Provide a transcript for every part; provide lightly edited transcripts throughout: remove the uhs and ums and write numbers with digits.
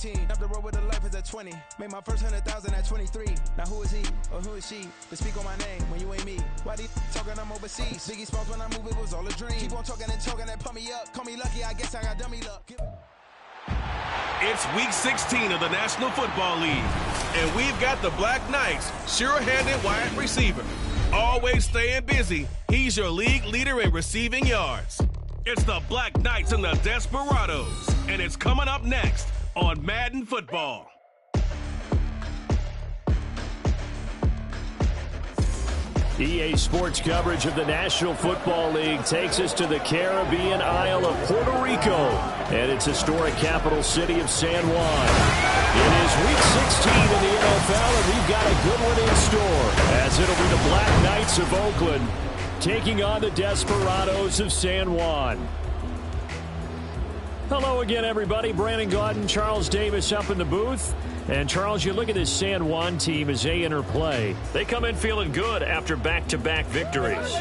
19. Up the road with a life as a 20. Made my first 100,000 at 23. Now who is he or who is she to speak on my name when you ain't me? Why they talking I'm overseas? Biggie Smalls when I move it was all a dream. Keep on talking and pump me up. Call me lucky, I guess I got dummy luck. It's week 16 of the National Football League, and we've got the Black Knights, sure-handed wide receiver. Always staying busy, he's your league leader in receiving yards. It's the Black Knights and the Desperados, and it's coming up next on Madden Football. EA Sports coverage of the National Football League takes us to the Caribbean Isle of Puerto Rico and its historic capital city of San Juan. It is week 16 in the NFL, and we've got a good one in store, as it'll be the Black Knights of Oakland taking on the Desperados of San Juan. Hello again, everybody. Brandon Gaudin, Charles Davis up in the booth. And, Charles, you look at this San Juan team as they enter play. They come in feeling good after back-to-back victories.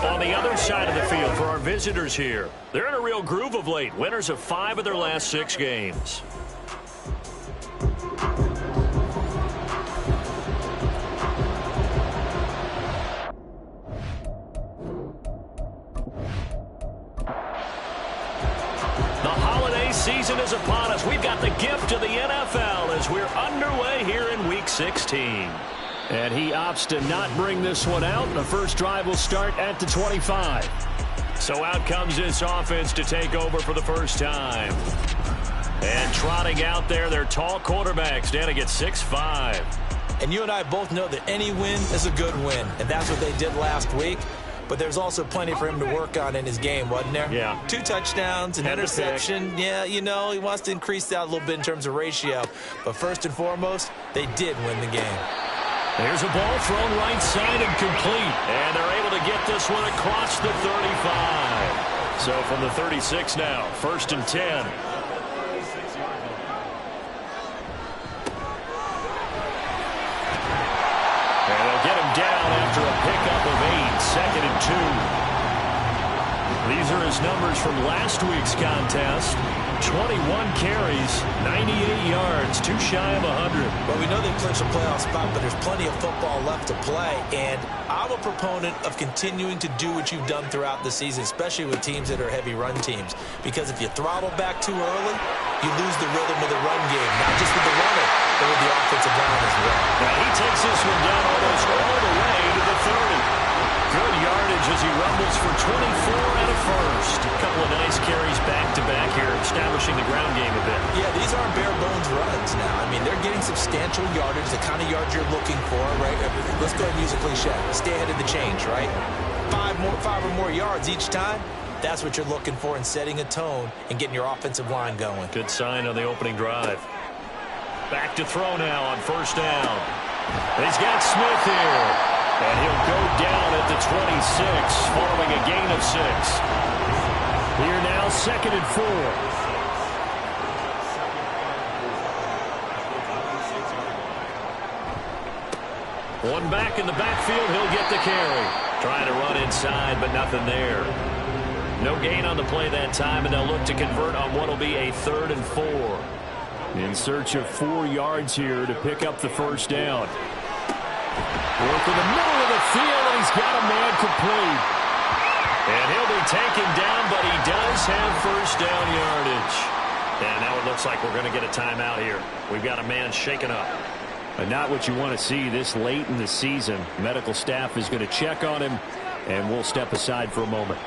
On the other side of the field for our visitors here, they're in a real groove of late. Winners of 5 of their last 6 games. Season is upon us. We've got the gift of the NFL as we're underway here in week 16. And he opts to not bring this one out. The first drive will start at the 25. So out comes this offense to take over for the first time. And trotting out there, their tall quarterback standing at 6'5". And you and I both know that any win is a good win. And that's what they did last week. But there's also plenty for him to work on in his game, wasn't there? Yeah. 2 touchdowns, an interception. Yeah, you know, he wants to increase that a little bit in terms of ratio. But first and foremost, they did win the game. There's a ball thrown right side and complete. And they're able to get this one across the 35. So from the 36 now, 1st and 10. Get him down after a pickup of 8, 2nd and 2. These are his numbers from last week's contest. 21 carries, 98 yards, 2 shy of 100. Well, we know they clinched a playoff spot, but there's plenty of football left to play. And I'm a proponent of continuing to do what you've done throughout the season, especially with teams that are heavy run teams. Because if you throttle back too early, you lose the rhythm of the run game, not just with the runner, but with the offensive line as well. Now he takes this one down almost all the way to the 30. Good yardage as he rumbles for 24 and a first. A couple of nice carries back-to-back here, establishing the ground game a bit. Yeah, these aren't bare-bones runs now. I mean, they're getting substantial yardage, the kind of yards you're looking for, right? Let's go ahead and use a cliche. Stay ahead of the change, right? 5 or more yards each time. That's what you're looking for in setting a tone and getting your offensive line going. Good sign on the opening drive. Back to throw now on 1st down. He's got Smith here. And he'll go down at the 26 following a gain of 6. Here now, 2nd and 4. One back in the backfield, he'll get the carry. Trying to run inside, but nothing there. No gain on the play that time, and they'll look to convert on what will be a 3rd and 4. In search of 4 yards here to pick up the 1st down. Work in the middle of the field, and he's got a man complete. And he'll be taken down, but he does have 1st down yardage. And now it looks like we're going to get a timeout here. We've got a man shaken up. Not what you want to see this late in the season. Medical staff is going to check on him, and we'll step aside for a moment.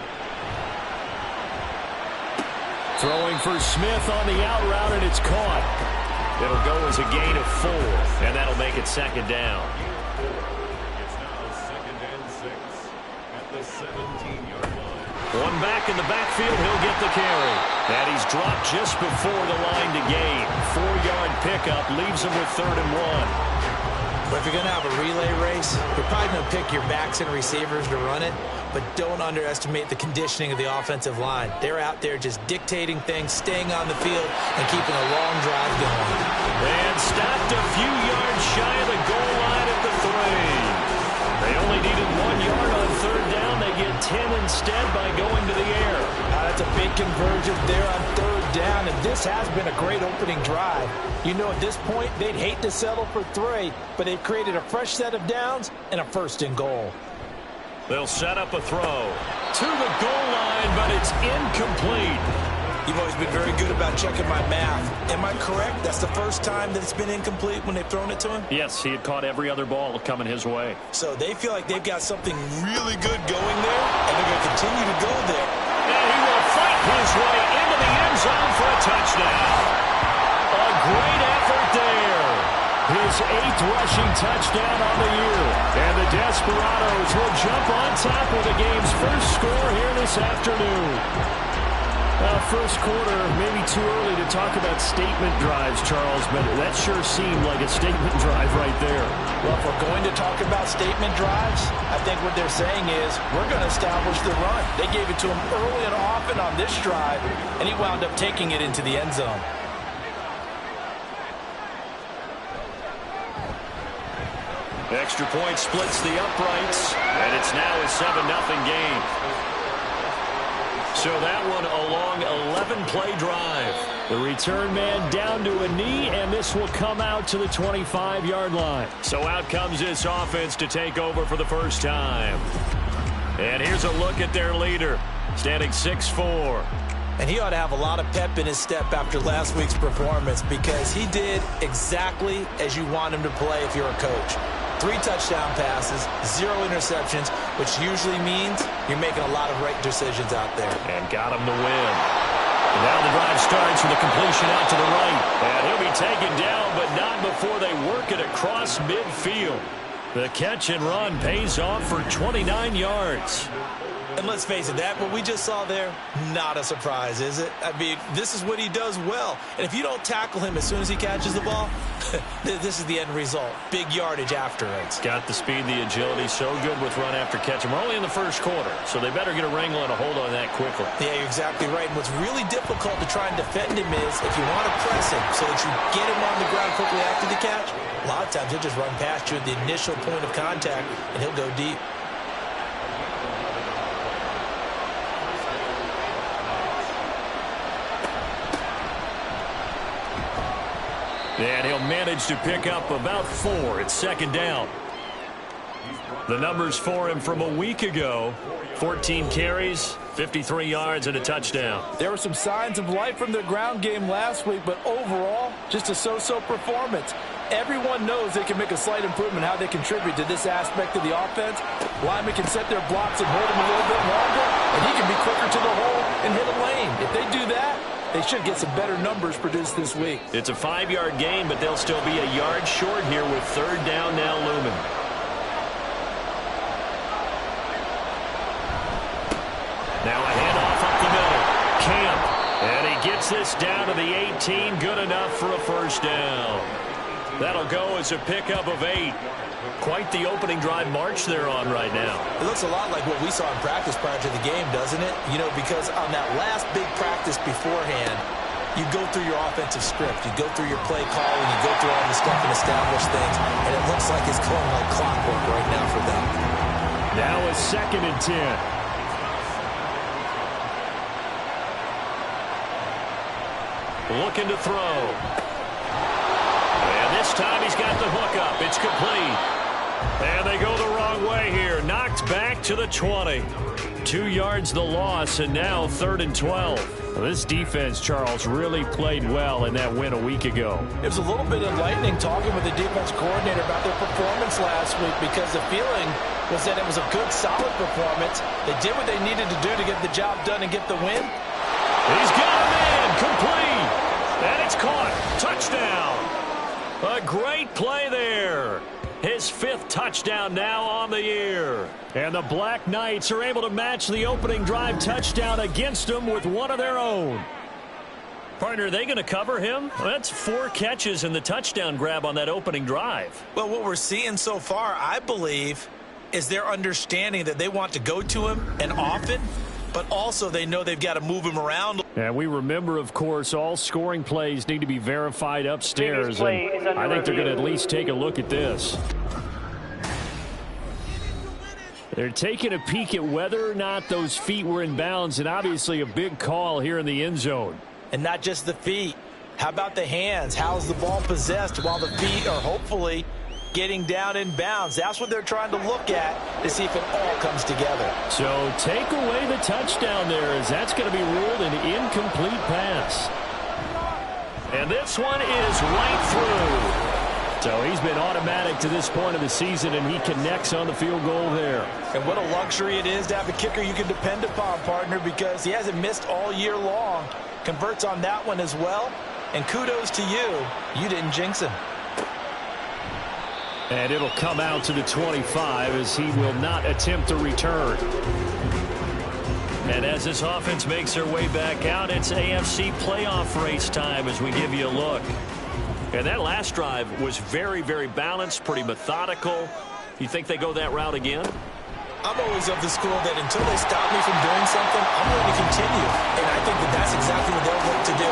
Throwing for Smith on the out route, and it's caught. It'll go as a gain of 4, and that'll make it 2nd down. One back in the backfield, he'll get the carry. And he's dropped just before the line to gain. 4-yard pickup leaves him with 3rd and 1. But if you're going to have a relay race, you're probably going to pick your backs and receivers to run it, but don't underestimate the conditioning of the offensive line. They're out there just dictating things, staying on the field, and keeping a long drive going. And stopped a few yards shy of the goal line at the 3. They only needed 1 yard on third down. They get 10 instead by going to the air. That's a big conversion there on third down, and this has been a great opening drive. You know, at this point, they'd hate to settle for 3, but they've created a fresh set of downs and a first and goal. They'll set up a throw to the goal line, but it's incomplete. You've always been very good about checking my math. Am I correct? That's the first time that it's been incomplete when they've thrown it to him? Yes, he had caught every other ball coming his way. So they feel like they've got something really good going there, and they're going to continue to go there. And he will fight his way into the end zone for a touchdown. A great effort there. His 8th rushing touchdown on the year. And the Desperados will jump on top of the game's first score here this afternoon. First quarter, maybe too early to talk about statement drives, Charles, but that sure seemed like a statement drive right there. Well, if we're going to talk about statement drives, I think what they're saying is we're going to establish the run. They gave it to him early and often on this drive, and he wound up taking it into the end zone. Extra point splits the uprights, and it's now a 7-0 game. So that one a long 11-play drive. The return man down to a knee, and this will come out to the 25-yard line. So out comes this offense to take over for the first time. And here's a look at their leader, standing 6'4". And he ought to have a lot of pep in his step after last week's performance because he did exactly as you want him to play if you're a coach. 3 touchdown passes, 0 interceptions, which usually means you're making a lot of right decisions out there. And got him to win. And now the drive starts with a completion out to the right. And he'll be taken down, but not before they work it across midfield. The catch and run pays off for 29 yards. And let's face it, that what we just saw there, not a surprise, is it? I mean, this is what he does well. And if you don't tackle him as soon as he catches the ball, this is the end result. Big yardage after it. Got the speed, the agility, so good with run after catch. And we're only in the first quarter, so they better get a wrangle and a hold on that quickly. Yeah, you're exactly right. And what's really difficult to try and defend him is if you want to press him so that you get him on the ground quickly after the catch, a lot of times he'll just run past you at the initial point of contact, and he'll go deep. And he'll manage to pick up about 4 at second down. The numbers for him from a week ago, 14 carries, 53 yards, and a touchdown. There were some signs of life from their ground game last week, but overall, just a so-so performance. Everyone knows they can make a slight improvement how they contribute to this aspect of the offense. Linemen can set their blocks and hold them a little bit longer, and he can be quicker to the hole and hit a lane. If they do that, they should get some better numbers produced this week. It's a 5-yard gain, but they'll still be a yard short here with third down now looming. Now a handoff up the middle. Camp. And he gets this down to the 18. Good enough for a first down. That'll go as a pickup of 8. Quite the opening drive march they're on right now. It looks a lot like what we saw in practice prior to the game, doesn't it? You know, because on that last big practice beforehand, you go through your offensive script. You go through your play calling. You go through all the stuff and establish things. And it looks like it's going like clockwork right now for them. Now a 2nd and 10. Looking to throw. And this time he's got the hook up. It's complete. And they go the wrong way here. Knocked back to the 20. 2 yards the loss, and now 3rd and 12. Well, this defense, Charles, really played well in that win a week ago. It was a little bit enlightening talking with the defense coordinator about their performance last week because the feeling was that it was a good, solid performance. They did what they needed to do to get the job done and get the win. He's got a man, complete, and it's caught. Touchdown. A great play there. His 5th touchdown now on the year. And the Black Knights are able to match the opening drive touchdown against them with one of their own. Partner, are they going to cover him? Well, that's 4 catches and the touchdown grab on that opening drive. Well, what we're seeing so far, I believe, is their understanding that they want to go to him and often, but also they know they've got to move him around. And we remember, of course, all scoring plays need to be verified upstairs. And I think they're going to at least take a look at this. They're taking a peek at whether or not those feet were in bounds, and obviously a big call here in the end zone. And not just the feet. How about the hands? How's the ball possessed while the feet are hopefully getting down in bounds? That's what they're trying to look at to see if it all comes together. So take away the touchdown there, as that's going to be ruled an incomplete pass. And this one is right through. So he's been automatic to this point of the season, and he connects on the field goal there. And what a luxury it is to have a kicker you can depend upon, partner, because he hasn't missed all year long. Converts on that one as well. And kudos to you. You didn't jinx him. And it'll come out to the 25 as he will not attempt to return. And as this offense makes their way back out, it's AFC playoff race time as we give you a look. And that last drive was very, very balanced, pretty methodical. You think they go that route again? I'm always of the school that until they stop me from doing something, I'm going to continue. And I think that that's exactly what they'll look to do.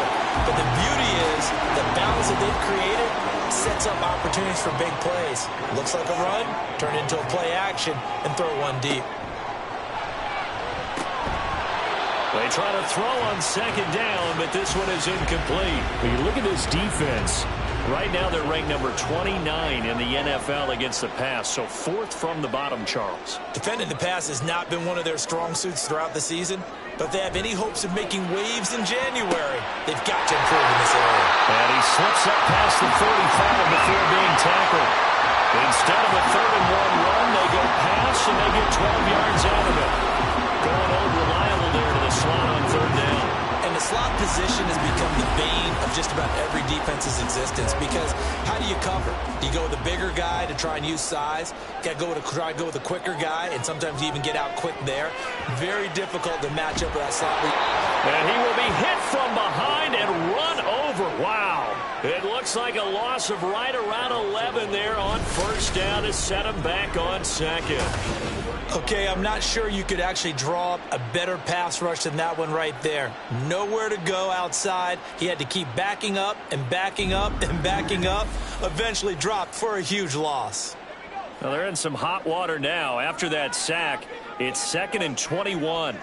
But the beauty is the balance that they've created sets up opportunities for big plays. Looks like a run, turn into a play action, and throw one deep. They try to throw on second down, but this one is incomplete. When you look at this defense, right now they're ranked number 29 in the NFL against the pass, so fourth from the bottom, Charles. Defending the pass has not been one of their strong suits throughout the season, but if they have any hopes of making waves in January, they've got to improve in this area. And he slips up past the 35 before being tackled. Instead of a 3rd-and-1 run, they go pass, and they get 12 yards out of it. Going old reliable there to the slot on 3rd down. And the slot position has become the bane of just about every defense's existence, because how do you cover? Do you go with a bigger guy to try and use size? Got to try to go with a quicker guy, and sometimes you even get out quick there. Very difficult to match up with that slot. And he will be hit from behind and run over. Wow. It looks like a loss of right around 11 there on 1st down to set him back on 2nd. Okay, I'm not sure you could actually draw up a better pass rush than that one right there. Nowhere to go outside. He had to keep backing up and backing up and backing up. Eventually dropped for a huge loss. Well, they're in some hot water now. After that sack, it's 2nd and 21.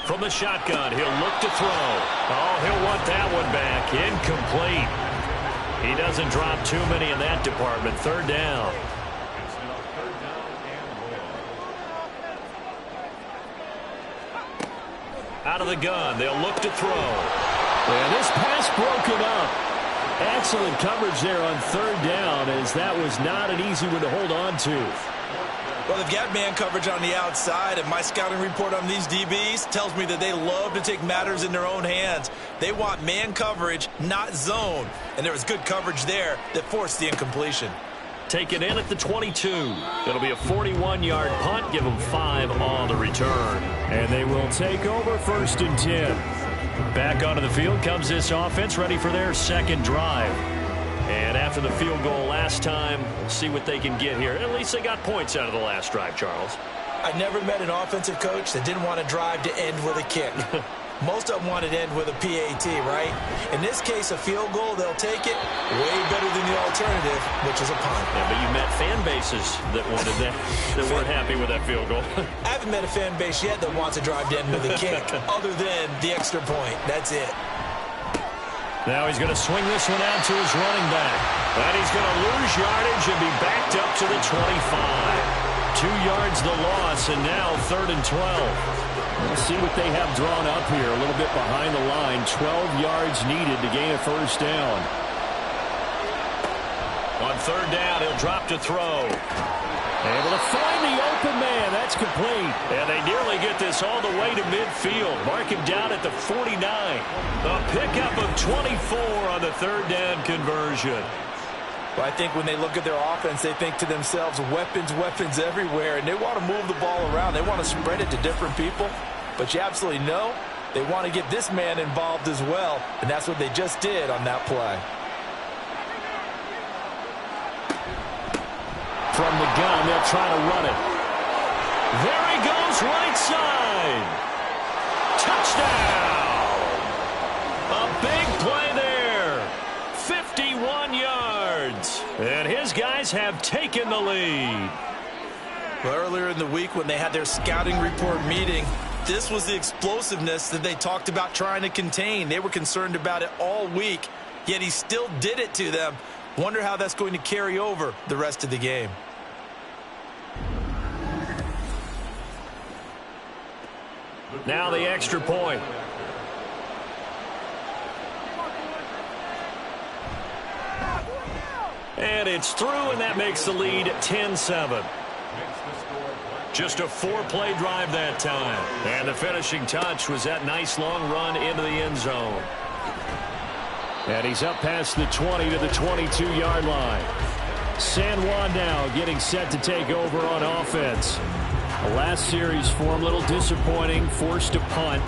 From the shotgun, he'll look to throw. Oh, he'll want that one back. Incomplete. He doesn't drop too many in that department. 3rd down. Out of the gun, they'll look to throw. And this pass broken up. Excellent coverage there on 3rd down, as that was not an easy one to hold on to. Well, they've got man coverage on the outside, and my scouting report on these DBs tells me that they love to take matters in their own hands. They want man coverage, not zone. And there was good coverage there that forced the incompletion. Taken in at the 22. It'll be a 41-yard punt. Give them 5 on the return. And they will take over 1st and 10. Back onto the field comes this offense, ready for their 2nd drive. And after the field goal last time, we'll see what they can get here. At least they got points out of the last drive, Charles. I never met an offensive coach that didn't want to drive to end with a kick. Most of them wanted to end with a PAT, right? In this case, a field goal, they'll take it way better than the alternative, which is a punt. Yeah, but you met fan bases that wanted that, that weren't happy with that field goal. I haven't met a fan base yet that wants to drive to end with a kick, other than the extra point. That's it. Now he's going to swing this one out to his running back. And he's going to lose yardage and be backed up to the 25. 2 yards the loss, and now 3rd and 12. We'll see what they have drawn up here. A little bit behind the line. 12 yards needed to gain a 1st down. On 3rd down, he'll drop to throw. Able to find the open man. That's complete. And they nearly get this all the way to midfield. Mark him down at the 49. A pickup of 24 on the 3rd down conversion. Well, I think when they look at their offense, they think to themselves, weapons, weapons everywhere, and they want to move the ball around. They want to spread it to different people, but you absolutely know they want to get this man involved as well, and that's what they just did on that play. From the gun, they'll try to run it. There he goes, right side. Touchdown! A big play there. 51 yards. And his guys have taken the lead. Well, earlier in the week when they had their scouting report meeting, this was the explosiveness that they talked about trying to contain. They were concerned about it all week, yet he still did it to them. Wonder how that's going to carry over the rest of the game. Now the extra point. And it's through, and that makes the lead 10-7. Just a 4-play drive that time. And the finishing touch was that nice long run into the end zone. And he's up past the 20 to the 22-yard line. San Juan now getting set to take over on offense. The last series for him, a little disappointing, forced a punt.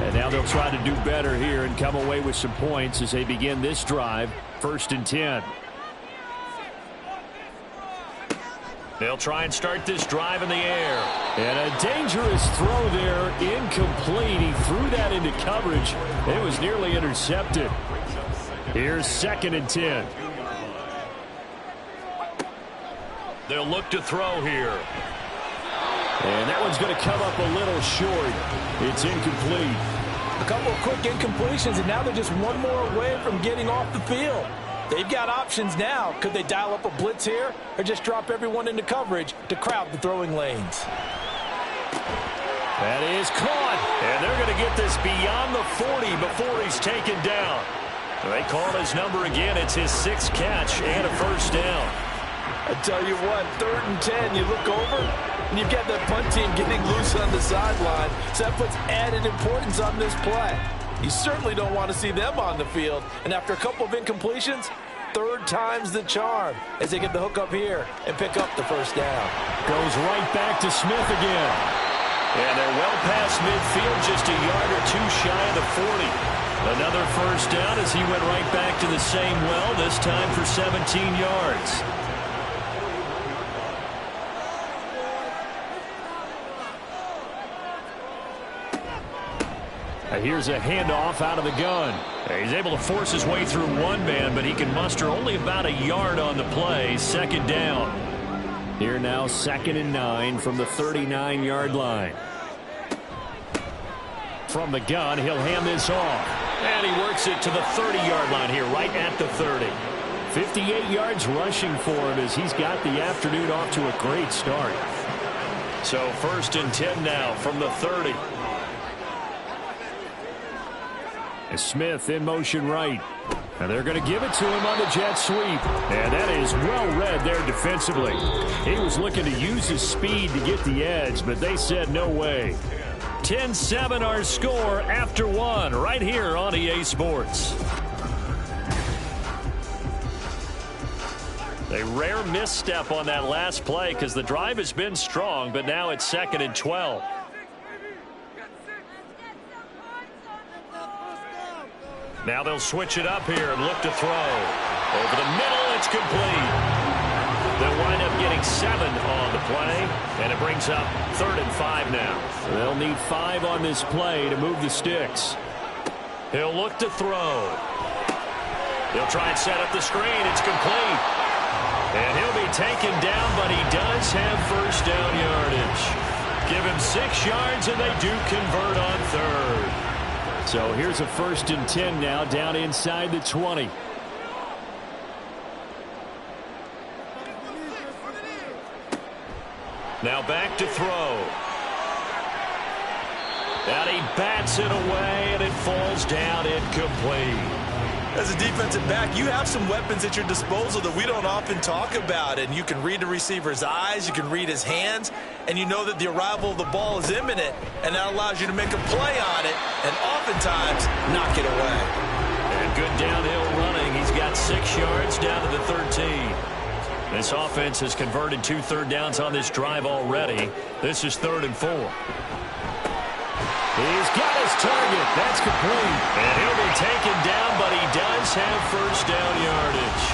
And now they'll try to do better here and come away with some points as they begin this drive, 1st and 10. They'll try and start this drive in the air. And a dangerous throw there, incomplete. He threw that into coverage. It was nearly intercepted. Here's 2nd and 10. They'll look to throw here. And that one's going to come up a little short. It's incomplete. A couple of quick incompletions, and now they're just one more away from getting off the field. They've got options now. Could they dial up a blitz here or just drop everyone into coverage to crowd the throwing lanes? That is caught. And they're going to get this beyond the 40 before he's taken down. They call his number again. It's his 6th catch and a 1st down. I tell you what, 3rd and 10, you look over, and you've got that punt team getting loose on the sideline. So that puts added importance on this play. You certainly don't want to see them on the field. And after a couple of incompletions, 3rd time's the charm as they get the hook up here and pick up the 1st down. Goes right back to Smith again. And they're well past midfield, just a yard or two shy of the 40. Another 1st down as he went right back to the same well, this time for 17 yards. Here's a handoff out of the gun. He's able to force his way through one man, but he can muster only about a yard on the play. 2nd down. Here now, 2nd and 9 from the 39-yard line. From the gun, he'll hand this off. And he works it to the 30-yard line here, right at the 30. 58 yards rushing for him as he's got the afternoon off to a great start. So 1st and 10 now from the 30. Smith in motion right. And they're going to give it to him on the jet sweep. And that is well read there defensively. He was looking to use his speed to get the edge, but they said no way. 10-7 our score after 1 right here on EA Sports. A rare misstep on that last play because the drive has been strong, but now it's 2nd and 12. Now they'll switch it up here and look to throw. Over the middle, it's complete. They'll wind up getting 7 on the play, and it brings up 3rd and 5 now. They'll need 5 on this play to move the sticks. He'll look to throw. He'll try and set up the screen. It's complete. And he'll be taken down, but he does have 1st down yardage. Give him 6 yards, and they do convert on 3rd. So here's a 1st and 10 now down inside the 20. Now back to throw. And he bats it away, and it falls down incomplete. As a defensive back, you have some weapons at your disposal that we don't often talk about. And you can read the receiver's eyes, you can read his hands, and you know that the arrival of the ball is imminent, and that allows you to make a play on it and oftentimes knock it away. And good downhill running. He's got 6 yards down to the 13. This offense has converted 2 third downs on this drive already. This is 3rd and 4. He's got his target. That's complete. And he'll be taken down, but he does have 1st down yardage.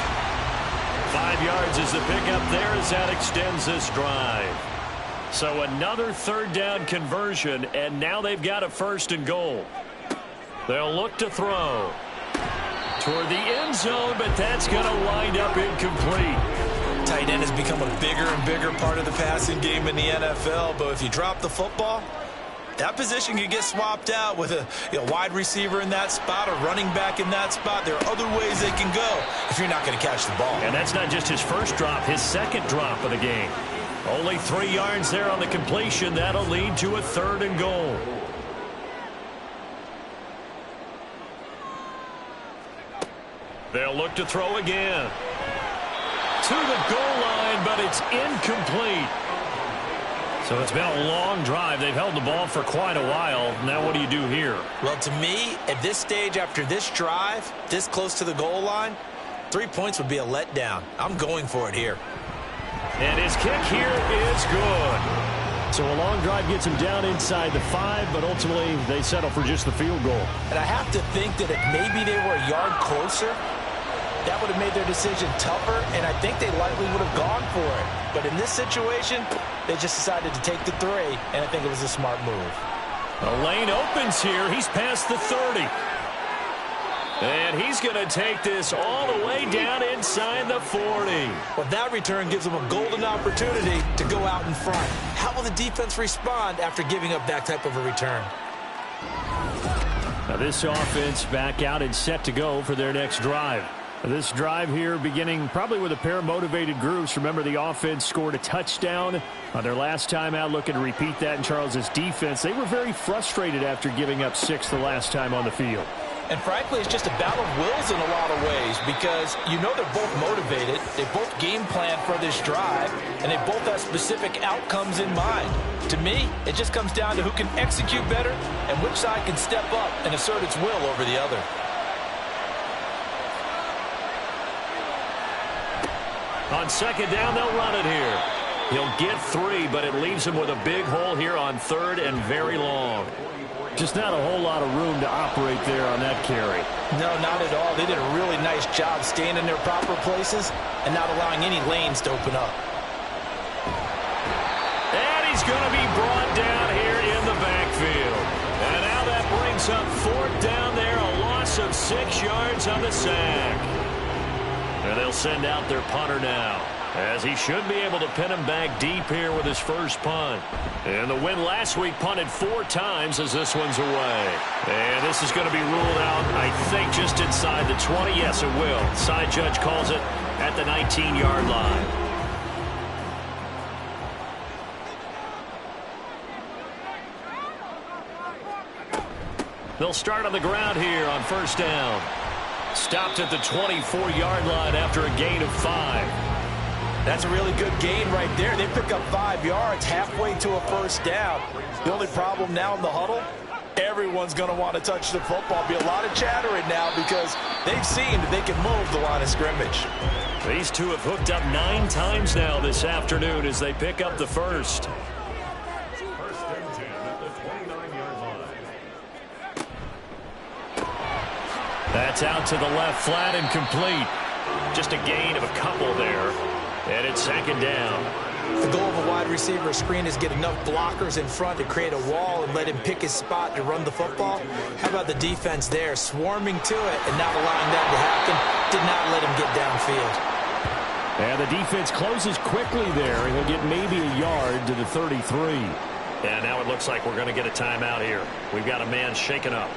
5 yards is the pickup there as that extends this drive. So another 3rd down conversion, and now they've got a 1st and goal. They'll look to throw. toward the end zone, but that's going to wind up incomplete. Tight end has become a bigger and bigger part of the passing game in the NFL, but if you drop the football, that position can get swapped out with a wide receiver in that spot, a running back in that spot. There are other ways they can go if you're not going to catch the ball. And that's not just his first drop, his second drop of the game. Only 3 yards there on the completion. That'll lead to a 3rd and goal. They'll look to throw again. To the goal line, but it's incomplete. So it's been a long drive. They've held the ball for quite a while. Now what do you do here? Well, to me, at this stage, after this drive, this close to the goal line, 3 points would be a letdown. I'm going for it here. And his kick here is good. So a long drive gets him down inside the 5, but ultimately they settle for just the field goal. And I have to think that if maybe they were a yard closer, that would have made their decision tougher, and I think they likely would have gone for it. But in this situation, they just decided to take the 3, and I think it was a smart move. The lane opens here. He's past the 30. And he's going to take this all the way down inside the 40. Well, that return gives them a golden opportunity to go out in front. How will the defense respond after giving up that type of a return? Now this offense back out and set to go for their next drive. This drive here beginning probably with a pair of motivated groups. Remember, the offense scored a touchdown on their last time out, looking to repeat that in Charles's defense. They were very frustrated after giving up 6 the last time on the field. And frankly, it's just a battle of wills in a lot of ways because you know they're both motivated, they both game plan for this drive, and they both have specific outcomes in mind. To me, it just comes down to who can execute better and which side can step up and assert its will over the other. On second down, they'll run it here. He'll get 3, but it leaves him with a big hole here on 3rd and very long. Just not a whole lot of room to operate there on that carry. No, not at all. They did a really nice job staying in their proper places and not allowing any lanes to open up. And he's going to be brought down here in the backfield. And now that brings up 4th down there, a loss of 6 yards on the sack. And they'll send out their punter now, as he should be able to pin him back deep here with his first punt. And the win last week punted 4 times as this one's away. And this is going to be ruled out, I think, just inside the 20. Yes, it will. Side judge calls it at the 19-yard line. They'll start on the ground here on 1st down. Stopped at the 24-yard line after a gain of 5. That's a really good gain right there. They pick up 5 yards halfway to a 1st down. The only problem now in the huddle, everyone's going to want to touch the football. Be a lot of chattering now because they've seen that they can move the line of scrimmage. These two have hooked up 9 times now this afternoon as they pick up the 1st. That's out to the left, flat and complete. Just a gain of a couple there. And it's 2nd down. The goal of a wide receiver screen is get enough blockers in front to create a wall and let him pick his spot to run the football. How about the defense there, swarming to it and not allowing that to happen? Did not let him get downfield. And the defense closes quickly there, and he'll get maybe a yard to the 33. And now it looks like we're going to get a timeout here. We've got a man shaken up.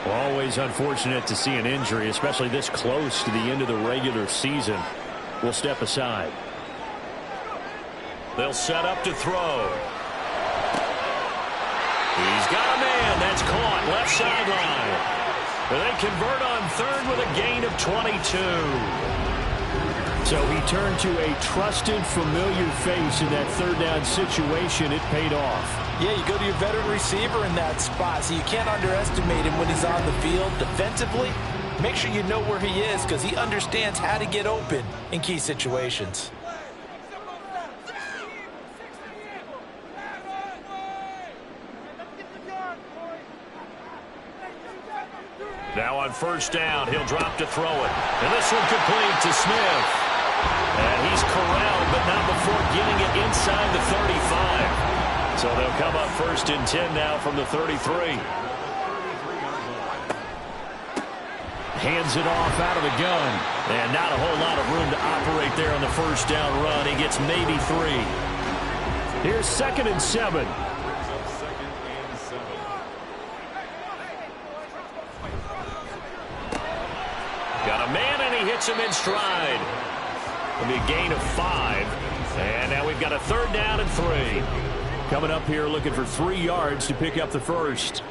Well, always unfortunate to see an injury, especially this close to the end of the regular season. We'll step aside. They'll set up to throw. He's got a man. That's caught. Left sideline. They convert on 3rd with a gain of 22. So he turned to a trusted, familiar face in that 3rd down situation. It paid off. Yeah, you go to your veteran receiver in that spot, so you can't underestimate him when he's on the field defensively. Make sure you know where he is because he understands how to get open in key situations. Now on 1st down, he'll drop to throw it. And this one complete to Smith. And he's corralled, but not before getting it inside the 35. So they'll come up 1st and 10 now from the 33. hands it off out of the gun. And not a whole lot of room to operate there on the first down run. He gets maybe 3. Here's 2nd and 7. Got a man, and he hits him in stride. It'll be a gain of 5. And now we've got a 3rd down and 3. Coming up here looking for 3 yards to pick up the first.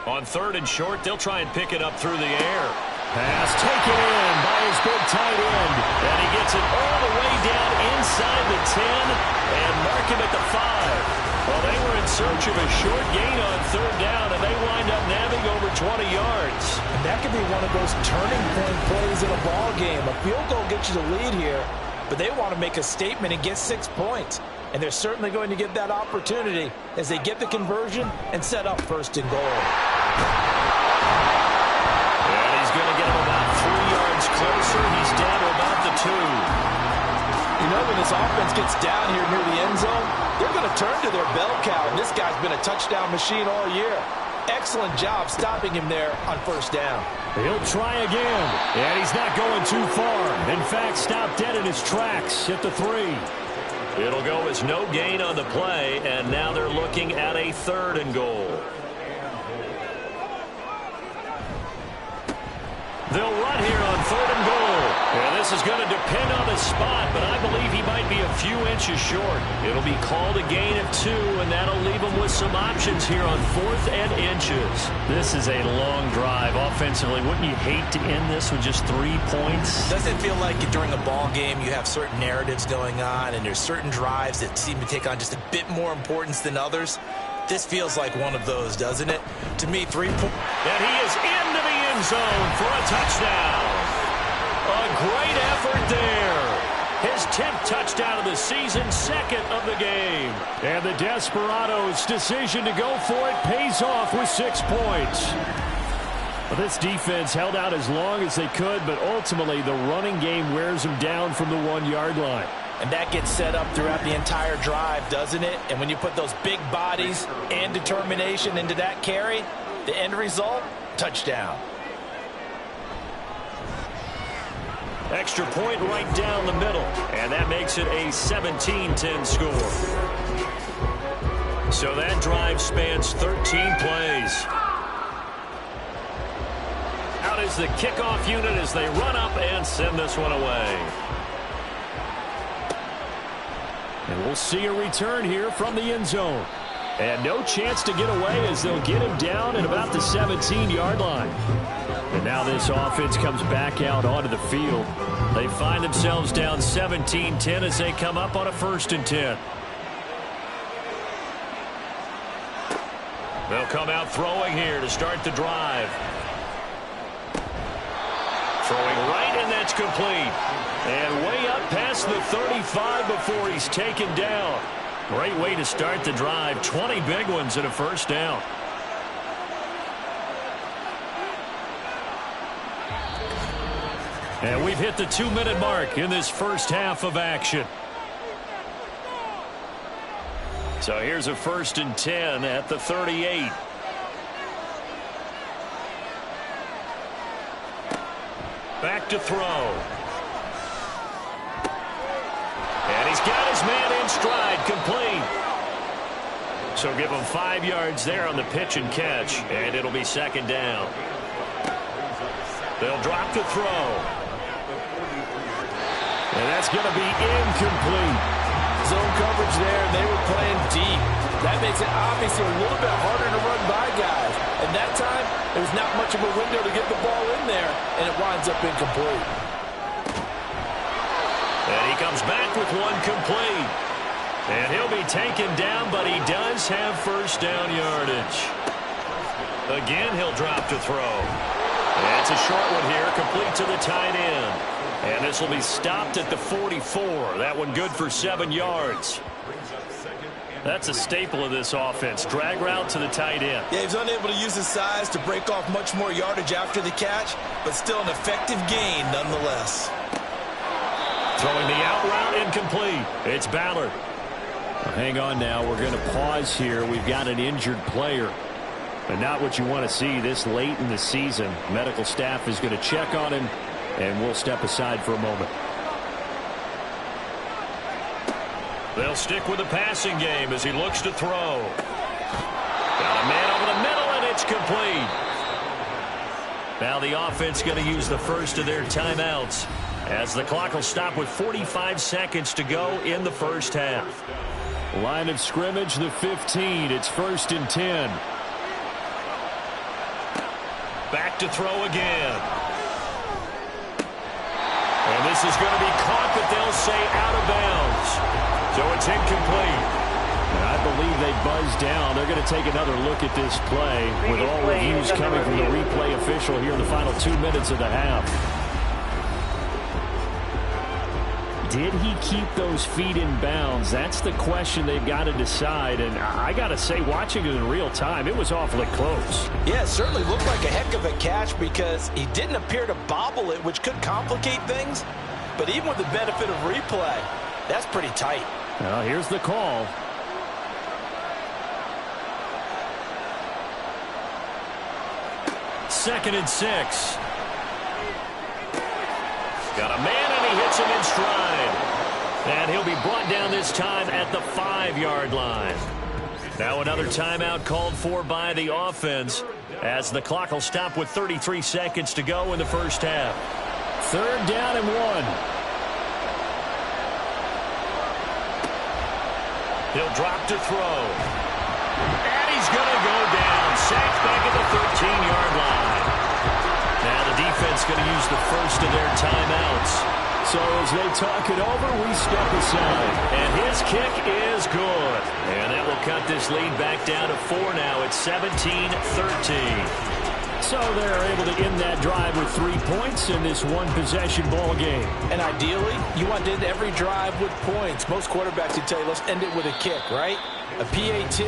On 3rd and short, they'll try and pick it up through the air. Pass taken in by his big tight end. And he gets it all the way down inside the 10 and mark him at the 5. Well, they were in search of a short gain on 3rd down, and they wind up nabbing over 20 yards. And that could be one of those turning point plays in a ball game. A field goal gets you the lead here, but they want to make a statement and get 6 points. And they're certainly going to get that opportunity as they get the conversion and set up 1st and goal. And he's going to get him about 3 yards closer. He's down to about the 2. You know, when this offense gets down here near the end zone, they're going to turn to their bell cow, and this guy's been a touchdown machine all year. Excellent job stopping him there on 1st down. He'll try again, and he's not going too far. In fact, stopped dead in his tracks at the 3. It'll go as no gain on the play, and now they're looking at a 3rd and goal. They'll run here on 3rd and goal. And this is going to depend on the spot, but I believe he might be a few inches short. It'll be called a gain of 2, and that'll leave him with some options here on 4th and inches. This is a long drive offensively. Wouldn't you hate to end this with just 3 points? Doesn't it feel like during a ball game you have certain narratives going on, and there's certain drives that seem to take on just a bit more importance than others? This feels like one of those, doesn't it? To me, 3 points. And he is into the end zone for a touchdown. A great effort there. His 10th touchdown of the season, 2nd of the game. And the Desperados' decision to go for it pays off with 6 points. Well, this defense held out as long as they could, but ultimately the running game wears them down from the 1-yard line. And that gets set up throughout the entire drive, doesn't it? And when you put those big bodies and determination into that carry, the end result, touchdown. Extra point right down the middle, and that makes it a 17-10 score. So that drive spans 13 plays. Out is the kickoff unit as they run up and send this one away. And we'll see a return here from the end zone. And no chance to get away as they'll get him down at about the 17-yard line. And now this offense comes back out onto the field. They find themselves down 17-10 as they come up on a 1st and 10. They'll come out throwing here to start the drive. Throwing right, and that's complete. And way up past the 35 before he's taken down. Great way to start the drive. 20 big ones and a 1st down. And we've hit the 2-minute mark in this first half of action. So here's a 1st and 10 at the 38. Back to throw. And he's got his man in stride, complete. So give him 5 yards there on the pitch and catch, and it'll be 2nd down. They'll drop the throw. And that's going to be incomplete. Zone coverage there, and they were playing deep. That makes it obviously a little bit harder to run by guys. And that time, there's not much of a window to get the ball in there, and it winds up incomplete. And he comes back with one complete. And he'll be taken down, but he does have 1st down yardage. Again, he'll drop to throw. And it's a short one here, complete to the tight end. And this will be stopped at the 44. That one good for 7 yards. That's a staple of this offense. Drag route to the tight end. Yeah, he's unable to use his size to break off much more yardage after the catch, but still an effective gain nonetheless. Throwing the out route incomplete. It's Ballard. Well, hang on now. We're going to pause here. We've got an injured player. And not what you want to see this late in the season. Medical staff is going to check on him, and we'll step aside for a moment. They'll stick with the passing game as he looks to throw. Got a man over the middle, and it's complete. Now the offense going to use the first of their timeouts as the clock will stop with 45 seconds to go in the first half. Line of scrimmage, the 15. It's 1st and 10. Back to throw again. And this is going to be caught, but they'll say out of bounds. So it's incomplete. And I believe they buzzed down. They're going to take another look at this play with all reviews coming from the replay official here in the final 2 minutes of the half. Did he keep those feet in bounds? That's the question they've got to decide. And I got to say, watching it in real time, it was awfully close. Yeah, it certainly looked like a heck of a catch because he didn't appear to bobble it, which could complicate things. But even with the benefit of replay, that's pretty tight. Well, here's the call. Second and 6. Got a man, and he hits him in stride. And he'll be brought down this time at the 5-yard line. Now another timeout called for by the offense as the clock will stop with 33 seconds to go in the first half. 3rd down and 1. He'll drop to throw. And he's going to go down. Sacked back at the 13-yard line. Now the defense going to use the first of their timeouts. So as they talk it over, we step aside. And his kick is good. And that will cut this lead back down to 4 now. It's 17-13. So they're able to end that drive with 3 points in this one-possession ball game. And ideally, you want to end every drive with points. Most quarterbacks would tell you, let's end it with a kick, right? A PAT,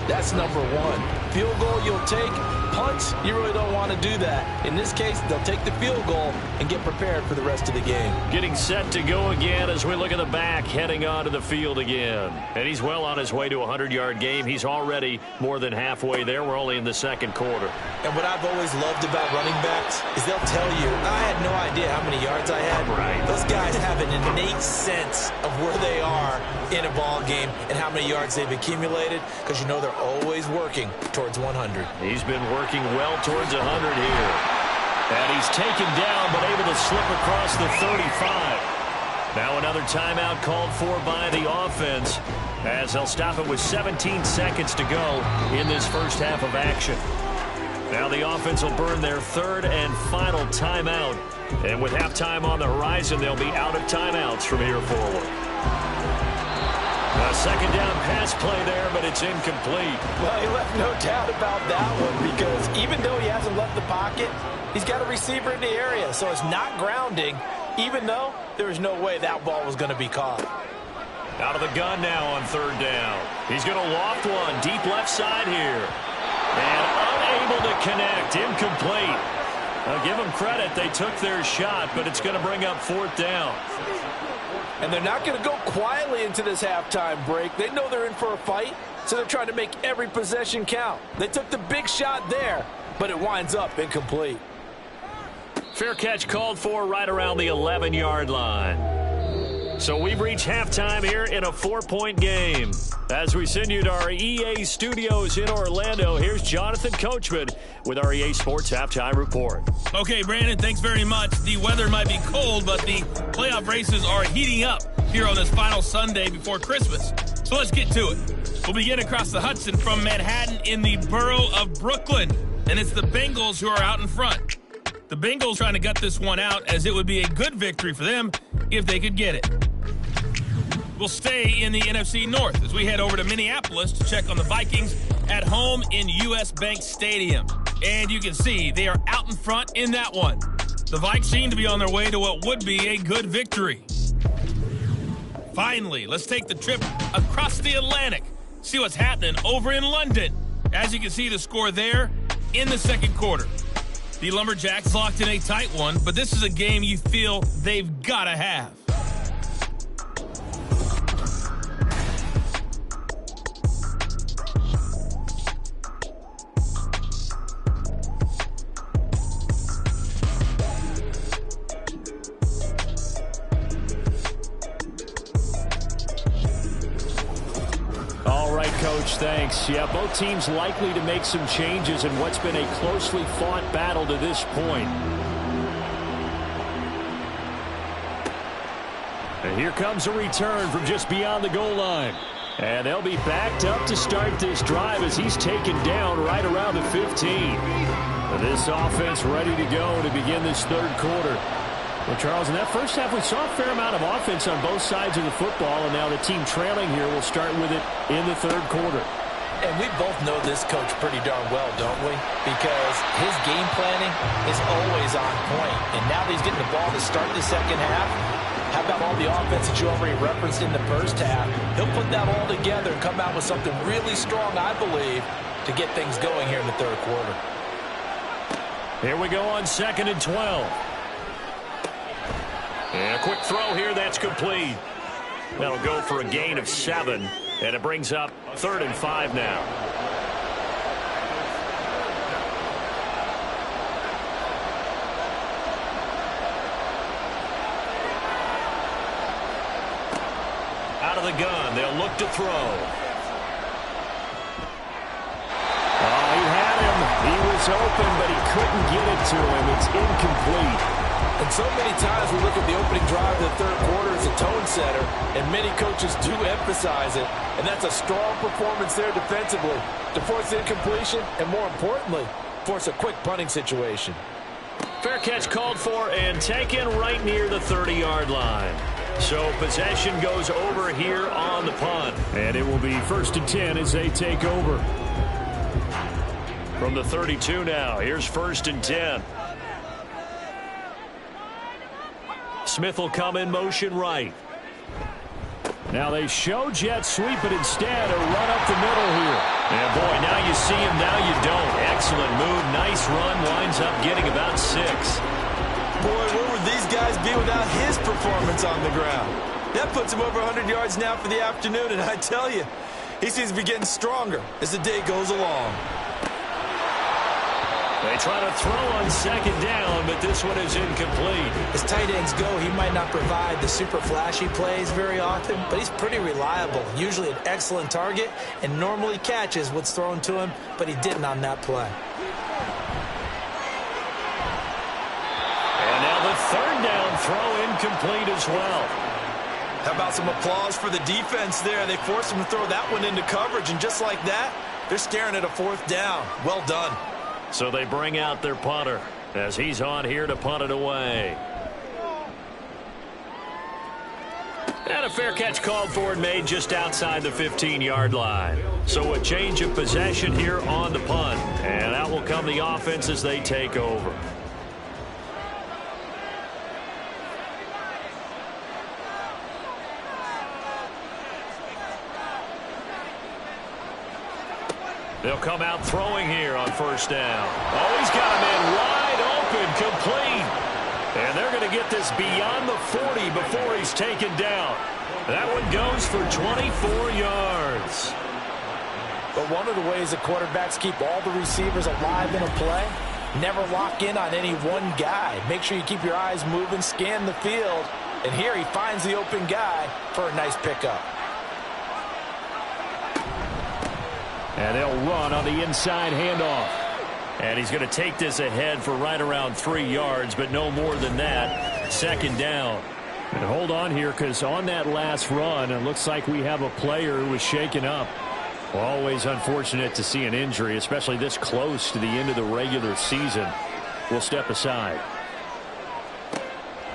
that's number 1. Field goal you'll take. Punts, you really don't want to do that. In this case, they'll take the field goal and get prepared for the rest of the game. Getting set to go again as we look at the back, heading onto the field again. And he's well on his way to a 100-yard game. He's already more than halfway there. We're only in the second quarter. And what I've always loved about running backs is they'll tell you, I had no idea how many yards I had. Right. Those guys have an innate sense of where they are in a ball game and how many yards they've accumulated because you know they're always working towards 100. He's been working well towards 100 here. And he's taken down but able to slip across the 35. Now another timeout called for by the offense as they'll stop it with 17 seconds to go in this first half of action. Now the offense will burn their 3rd and final timeout. And with halftime on the horizon, they'll be out of timeouts from here forward. A second down pass play there, but it's incomplete. Well, he left no doubt about that one because even though he hasn't left the pocket, he's got a receiver in the area, so it's not grounding, even though there was no way that ball was going to be caught. Out of the gun now on 3rd down. He's going to loft one deep left side here. And unable to connect, incomplete. I'll give them credit, they took their shot, but it's going to bring up 4th down. And they're not going to go quietly into this halftime break. They know they're in for a fight, so they're trying to make every possession count. They took the big shot there, but it winds up incomplete. Fair catch called for right around the 11-yard line. So we've reached halftime here in a 4-point game. As we send you to our EA studios in Orlando, here's Jonathan Coachman with our EA Sports Halftime Report. Okay, Brandon, thanks very much. The weather might be cold, but the playoff races are heating up here on this final Sunday before Christmas. So let's get to it. We'll begin across the Hudson from Manhattan in the borough of Brooklyn, and it's the Bengals who are out in front. The Bengals trying to gut this one out as it would be a good victory for them if they could get it. We'll stay in the NFC North as we head over to Minneapolis to check on the Vikings at home in US Bank Stadium. And you can see they are out in front in that one. The Vikes seem to be on their way to what would be a good victory. Finally, let's take the trip across the Atlantic, see what's happening over in London. As you can see, the score there in the second quarter. The Lumberjacks locked in a tight one, but this is a game you feel they've got to have. thanks. Yeah, both teams likely to make some changes in what's been a closely fought battle to this point. And here comes a return from just beyond the goal line. And they'll be backed up to start this drive as he's taken down right around the 15. This offense ready to go to begin this third quarter. Well, Charles, in that first half, we saw a fair amount of offense on both sides of the football, and now the team trailing here will start with it in the third quarter. And we both know this coach pretty darn well, don't we? Because his game planning is always on point. And now that he's getting the ball to start the second half, how about all the offense that you already referenced in the first half? He'll put that all together and come out with something really strong, I believe, to get things going here in the third quarter. Here we go on 2nd and 12. And a quick throw here, that's complete. That'll go for a gain of 7, and it brings up 3rd and 5 now. Out of the gun, they'll look to throw. Oh, he had him. He was open, but he couldn't get it to him. It's incomplete. And so many times we look at the opening drive of the third quarter as a tone setter, and many coaches do emphasize it. And that's a strong performance there defensively to force incompletion and, more importantly, force a quick punting situation. Fair catch called for and taken right near the 30-yard line. So possession goes over here on the punt. And it will be 1st and 10 as they take over. From the 32 now, here's 1st and 10. Smith will come in motion right. Now they show jet sweep, but instead a run up the middle here. And boy, now you see him, now you don't. Excellent move, nice run, winds up getting about 6. Boy, where would these guys be without his performance on the ground? That puts him over 100 yards now for the afternoon, and I tell you, he seems to be getting stronger as the day goes along. They try to throw on 2nd down, but this one is incomplete. As tight ends go, he might not provide the super flashy plays very often, but he's pretty reliable. Usually an excellent target and normally catches what's thrown to him, but he didn't on that play. And now the 3rd down throw incomplete as well. How about some applause for the defense there? They forced him to throw that one into coverage, and just like that, they're staring at a 4th down. Well done. So they bring out their punter as he's on here to punt it away. And a fair catch called for and made just outside the 15-yard line. So a change of possession here on the punt. And out will come the offense as they take over. They'll come out throwing here on 1st down. Oh, he's got him in wide open, complete. And they're going to get this beyond the 40 before he's taken down. That one goes for 24 yards. But one of the ways the quarterbacks keep all the receivers alive in a play, never lock in on any one guy. Make sure you keep your eyes moving, scan the field. And here he finds the open guy for a nice pickup. And they'll run on the inside handoff. And he's going to take this ahead for right around 3 yards, but no more than that. 2nd down. And hold on here, because on that last run, it looks like we have a player who was shaken up. Well, always unfortunate to see an injury, especially this close to the end of the regular season. We'll step aside.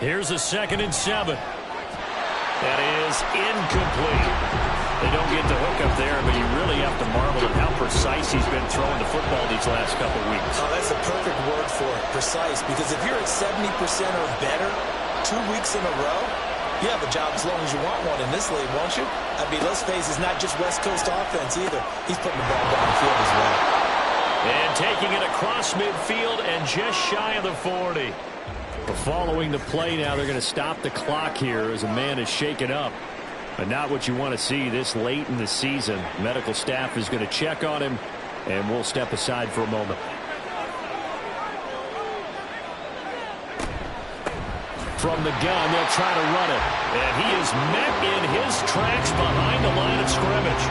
Here's a 2nd and 7. That is incomplete. They don't get the hook up there, but you really have to marvel at how precise he's been throwing the football these last couple weeks. Oh, that's a perfect word for it, precise, because if you're at 70% or better 2 weeks in a row, you have a job as long as you want one in this league, won't you? I mean, let's face it, it's not just West Coast offense either. He's putting the ball downfield as well. And taking it across midfield and just shy of the 40. But following the play now, they're going to stop the clock here as a man is shaken up. But not what you want to see this late in the season. Medical staff is going to check on him, and we'll step aside for a moment. from the gun. They'll try to run it. And he is met in his tracks behind the line of scrimmage.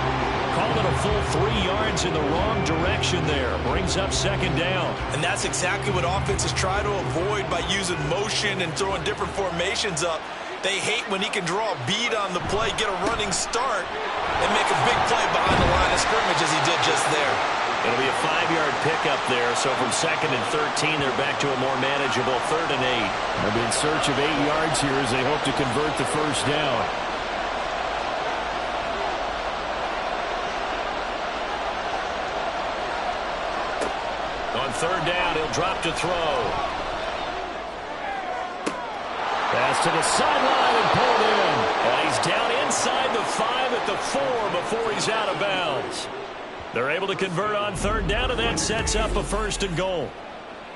Called it a full 3 yards in the wrong direction there. Brings up second down. And that's exactly what offenses try to avoid by using motion and throwing different formations up. They hate when he can draw a bead on the play, get a running start, and make a big play behind the line of scrimmage as he did just there. It'll be a 5-yard pickup there. So from 2nd and 13, they're back to a more manageable 3rd and 8. They'll be in search of 8 yards here as they hope to convert the first down. On 3rd down, he'll drop to throw. Pass to the sideline and pulled in. And he's down inside the 5 at the 4 before he's out of bounds. They're able to convert on 3rd down, and that sets up a 1st and goal.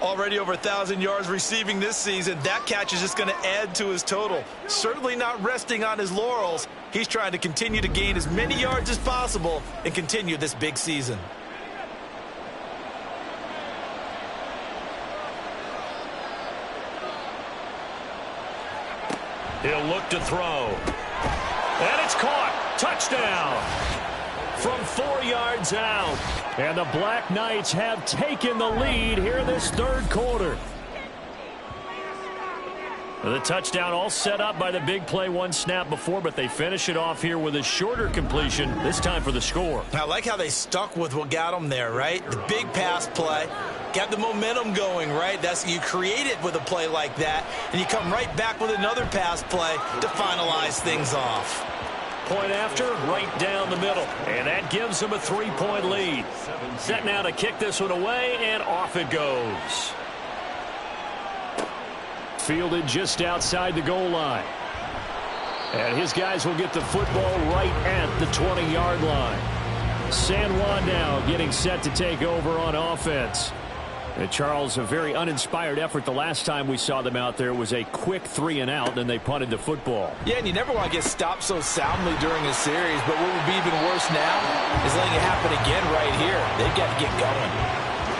Already over 1,000 yards receiving this season. That catch is just going to add to his total. Certainly not resting on his laurels. He's trying to continue to gain as many yards as possible and continue this big season. He'll look to throw. And it's caught. Touchdown. From 4 yards out. And the Black Knights have taken the lead here this 3rd quarter. The touchdown all set up by the big play 1 snap before, but they finish it off here with a shorter completion, this time for the score. I like how they stuck with what got them there, right? The big pass play. Got the momentum going, right? That's you create it with a play like that, and you come right back with another pass play to finalize things off. Point after, right down the middle. And that gives them a 3-point lead. Set now to kick this one away, and off it goes. Fielded just outside the goal line. And his guys will get the football right at the 20-yard line. San Juan now getting set to take over on offense. And Charles, a very uninspired effort the last time we saw them out there was a quick 3-and-out, and they punted the football. Yeah, and you never want to get stopped so soundly during a series, but what would be even worse now is letting it happen again right here. They've got to get going.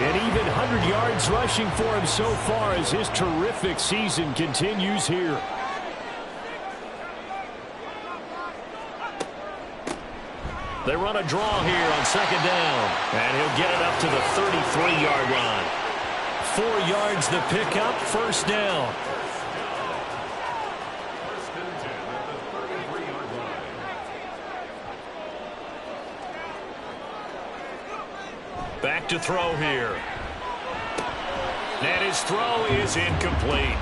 And even 100 yards rushing for him so far as his terrific season continues here. They run a draw here on 2nd down, and he'll get it up to the 33-yard line. 4 yards the pickup, 1st down. Back to throw here. And his throw is incomplete.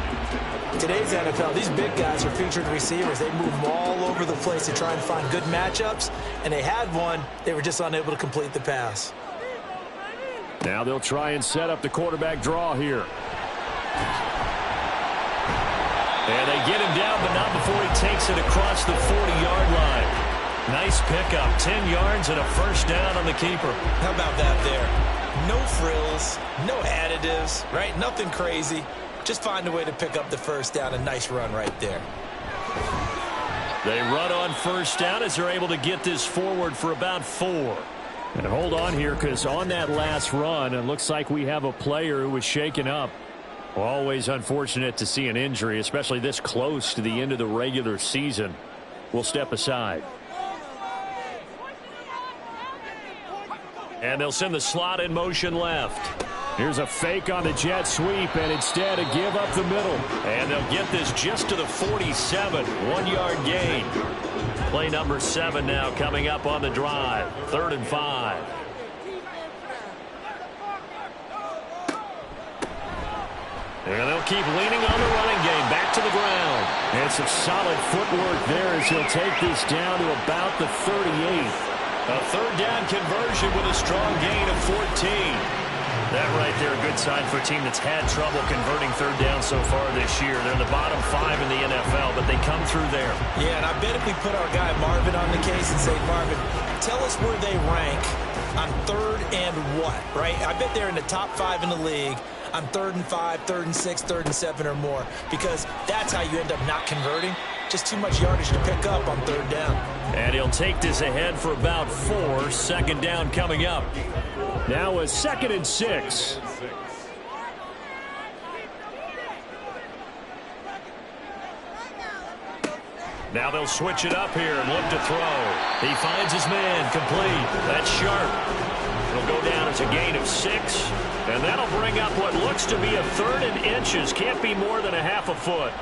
Today's NFL, these big guys are featured receivers. They move all over the place to try and find good matchups, and they had one. They were just unable to complete the pass. Now they'll try and set up the quarterback draw here. And they get him down, but not before he takes it across the 40-yard line. Nice pickup, 10 yards and a 1st down on the keeper. How about that there? No frills, no additives, right? Nothing crazy. Just find a way to pick up the 1st down. A nice run right there. They run on 1st down as they're able to get this forward for about 4. And hold on here, because on that last run, it looks like we have a player who was shaken up. Always unfortunate to see an injury, especially this close to the end of the regular season. We'll step aside. And they'll send the slot in motion left. Here's a fake on the jet sweep, and instead a give up the middle. And they'll get this just to the 47, 1-yard gain. Play number 7 now coming up on the drive. 3rd and 5. And they'll keep leaning on the running game. Back to the ground. And some solid footwork there as he'll take this down to about the 38. A 3rd down conversion with a strong gain of 14. That right there, a good sign for a team that's had trouble converting 3rd down so far this year. They're in the bottom 5 in the NFL, but they come through there. Yeah, and I bet if we put our guy Marvin on the case and say, Marvin, tell us where they rank on 3rd and what, right? I bet they're in the top 5 in the league on 3rd and 5, 3rd and 6, 3rd and 7 or more, because that's how you end up not converting. Just too much yardage to pick up on 3rd down. And he'll take this ahead for about 4. 2nd down coming up. Now a 2nd and 6. Now they'll switch it up here and look to throw. He finds his man, complete. That's sharp. It'll go down as a gain of 6, and that'll bring up what looks to be a 3rd and inches. Can't be more than a half a foot.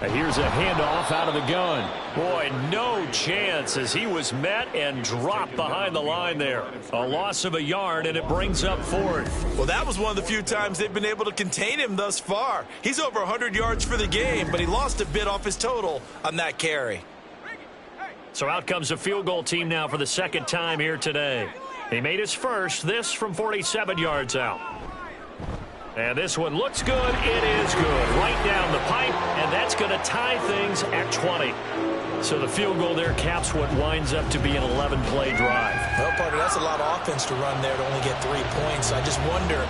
And here's a handoff out of the gun. Boy, no chance as he was met and dropped behind the line there. A loss of a yard, and it brings up 4th. Well, that was one of the few times they've been able to contain him thus far. He's over 100 yards for the game, but he lost a bit off his total on that carry. So out comes a field goal team now for the 2nd time here today. He made his first, this from 47 yards out. And this one looks good. It is good. Right down the pipe, and that's going to tie things at 20. So the field goal there caps what winds up to be an 11-play drive. Well, partner, that's a lot of offense to run there to only get 3 points. I just wonder,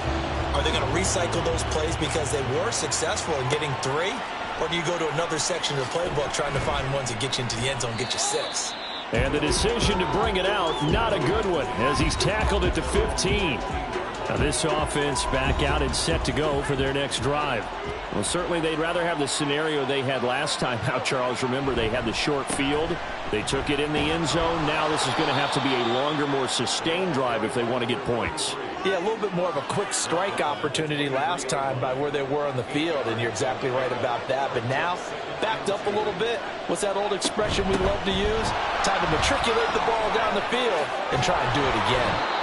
are they going to recycle those plays because they were successful in getting 3? Or do you go to another section of the playbook trying to find ones that get you into the end zone, get you 6? And the decision to bring it out, not a good one, as he's tackled it to 15. Now this offense back out and set to go for their next drive. Well, certainly they'd rather have the scenario they had last time out, Charles. Remember, they had the short field. They took it in the end zone. Now this is going to have to be a longer, more sustained drive if they want to get points. Yeah, a little bit more of a quick strike opportunity last time by where they were on the field, and you're exactly right about that. But now, backed up a little bit. What's that old expression we love to use? Time to matriculate the ball down the field and try and do it again.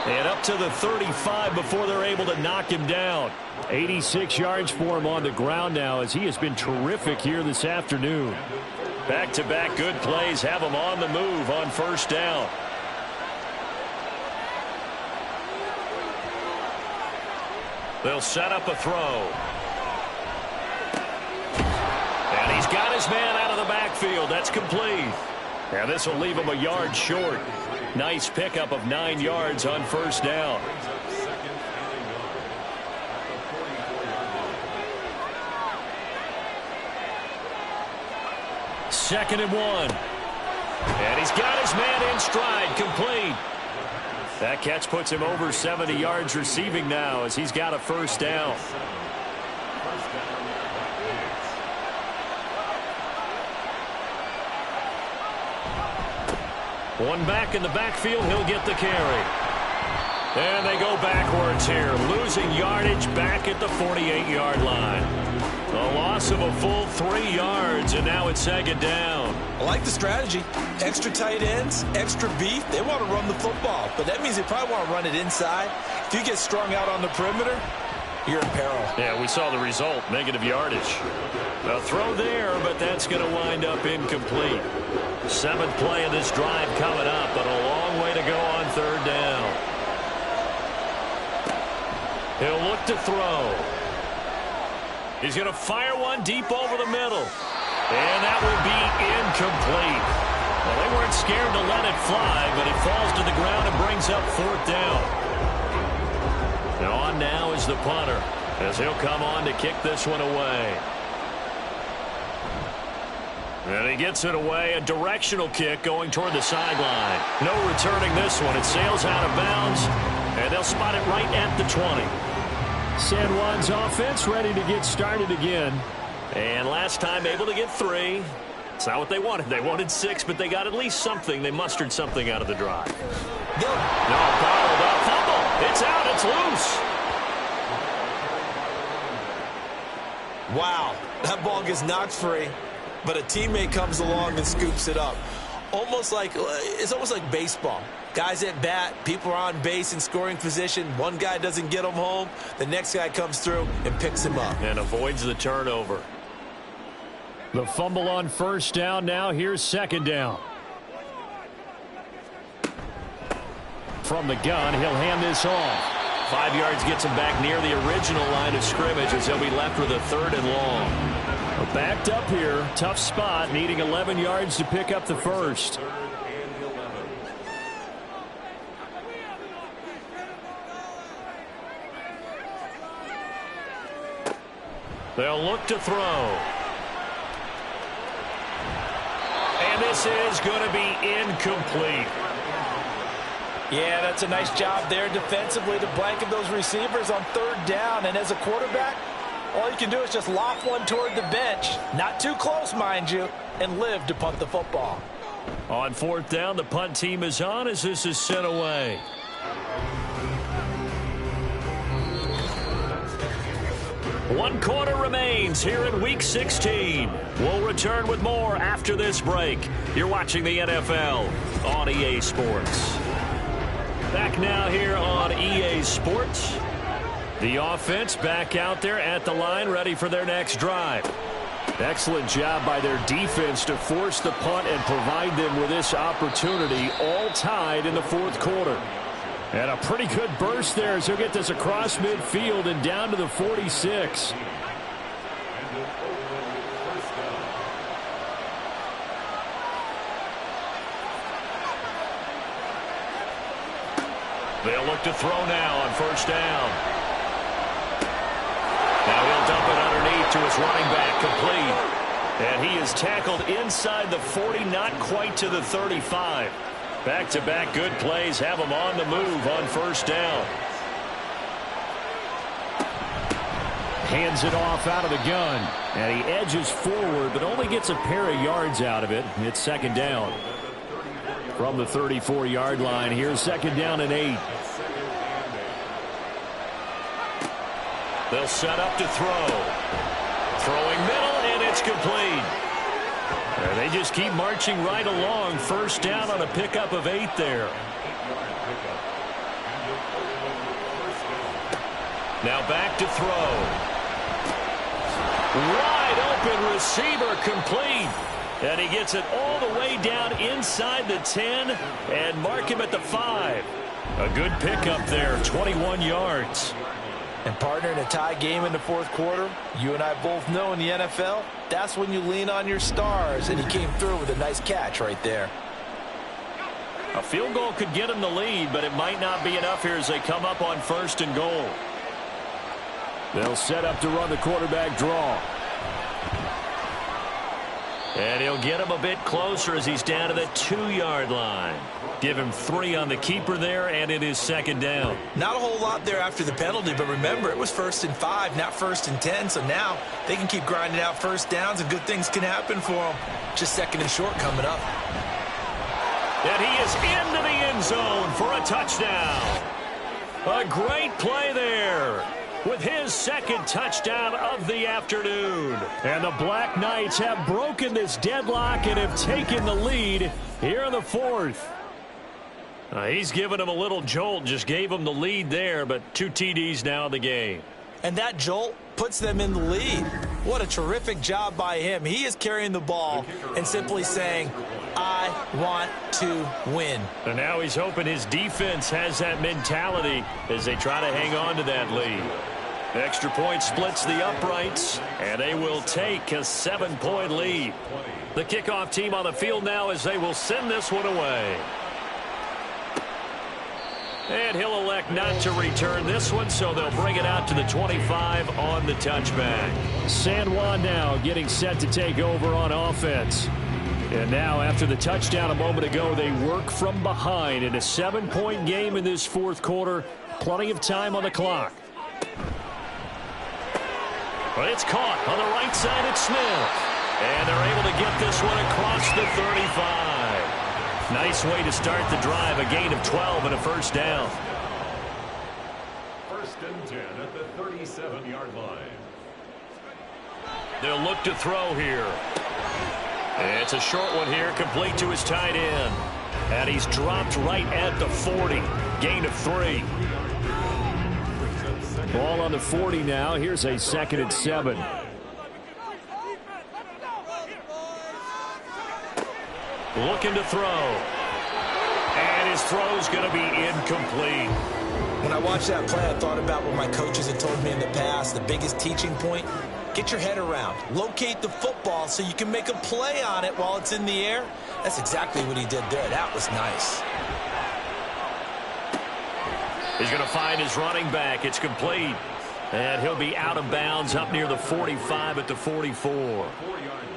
And up to the 35 before they're able to knock him down. 86 yards for him on the ground now as he has been terrific here this afternoon. Back-to-back good plays have him on the move on 1st down. They'll set up a throw. And he's got his man out of the backfield. That's complete. And this will leave him a yard short. Nice pickup of 9 yards on 1st down. Second and 1. And he's got his man in stride, complete. That catch puts him over 70 yards receiving now as he's got a 1st down. One back in the backfield, he'll get the carry. And they go backwards here, losing yardage back at the 48-yard line. A loss of a full 3 yards, and now it's 2nd down. I like the strategy. Extra tight ends, extra beef. They want to run the football, but that means they probably want to run it inside. If you get strung out on the perimeter, you're in peril. Yeah, we saw the result, negative yardage. A throw there, but that's going to wind up incomplete. 7th play of this drive coming up, but a long way to go on 3rd down. He'll look to throw. He's going to fire one deep over the middle. And that will be incomplete. Well, they weren't scared to let it fly, but it falls to the ground and brings up 4th down. And on now is the punter, as he'll come on to kick this one away. And he gets it away, a directional kick going toward the sideline. No returning this one. It sails out of bounds, and they'll spot it right at the 20. San Juan's offense ready to get started again. And last time able to get 3. It's not what they wanted. They wanted 6, but they got at least something. They mustered something out of the drive. No, bottled up. Fumble. It's out. It's loose. Wow, that ball gets knocked free, but a teammate comes along and scoops it up. It's almost like baseball. Guys at bat, people are on base in scoring position. One guy doesn't get him home. The next guy comes through and picks him up. And avoids the turnover. The fumble on 1st down now. Here's 2nd down. From the gun, he'll hand this off. 5 yards gets him back near the original line of scrimmage as he'll be left with a 3rd and long. Backed up here. Tough spot, needing 11 yards to pick up the 1st. They'll look to throw. And this is going to be incomplete. Yeah, that's a nice job there defensively to blanket those receivers on 3rd down. And as a quarterback, All you can do is just lob one toward the bench, not too close, mind you, and live to punt the football. On fourth down, the punt team is on as this is sent away. One quarter remains here in Week 16. We'll return with more after this break. You're watching the NFL on EA Sports. Back now here on EA Sports. The offense back out there at the line, ready for their next drive. Excellent job by their defense to force the punt and provide them with this opportunity, all tied in the fourth quarter. And a pretty good burst there as he'll get this across midfield and down to the 46. They'll look to throw now on first down. Now he'll dump it underneath to his running back, complete. And he is tackled inside the 40, not quite to the 35. Back-to-back good plays have him on the move on first down. Hands it off out of the gun. And he edges forward, but only gets a pair of yards out of it. It's second down. From the 34-yard line, here's second down and 8. They'll set up to throw. Throwing middle, and it's complete. They just keep marching right along. First down on a pickup of 8 there. Now back to throw. Wide open receiver, complete. And he gets it all the way down inside the 10 and mark him at the 5. A good pickup there, 21 yards. And partner, in a tie game in the fourth quarter, you and I both know in the NFL, that's when you lean on your stars, and he came through with a nice catch right there. A field goal could get him the lead, but it might not be enough here as they come up on first and goal. They'll set up to run the quarterback draw. And he'll get him a bit closer as he's down to the 2-yard line. Give him 3 on the keeper there, and it is second down. Not a whole lot there after the penalty, but remember, it was 1st and 5, not 1st and 10, so now they can keep grinding out first downs, and good things can happen for them. Just second and short coming up. And he is into the end zone for a touchdown. A great play there with his second touchdown of the afternoon. And the Black Knights have broken this deadlock and have taken the lead here in the fourth. He's given him a little jolt, just gave him the lead there, but 2 TDs now in the game. And that jolt puts them in the lead. What a terrific job by him. He is carrying the ball and simply saying, I want to win. And now he's hoping his defense has that mentality as they try to hang on to that lead. Extra point splits the uprights, and they will take a 7-point lead. The kickoff team on the field now as they will send this one away. And he'll elect not to return this one, so they'll bring it out to the 25 on the touchback. San Juan now getting set to take over on offense. And now, after the touchdown a moment ago, they work from behind in a 7-point game in this fourth quarter. Plenty of time on the clock. But it's caught on the right side at Smith. And they're able to get this one across the 35. Nice way to start the drive. A gain of 12 and a first down. 1st and 10 at the 37-yard line. They'll look to throw here. It's a short one here, complete to his tight end. And he's dropped right at the 40. Gain of 3. Ball on the 40 now. Here's a 2nd and 7. Looking to throw. And his throw's going to be incomplete. When I watched that play, I thought about what my coaches had told me in the past. The biggest teaching point, get your head around. Locate the football so you can make a play on it while it's in the air. That's exactly what he did there. That was nice. He's going to find his running back. It's complete. And he'll be out of bounds up near the 45 at the 44.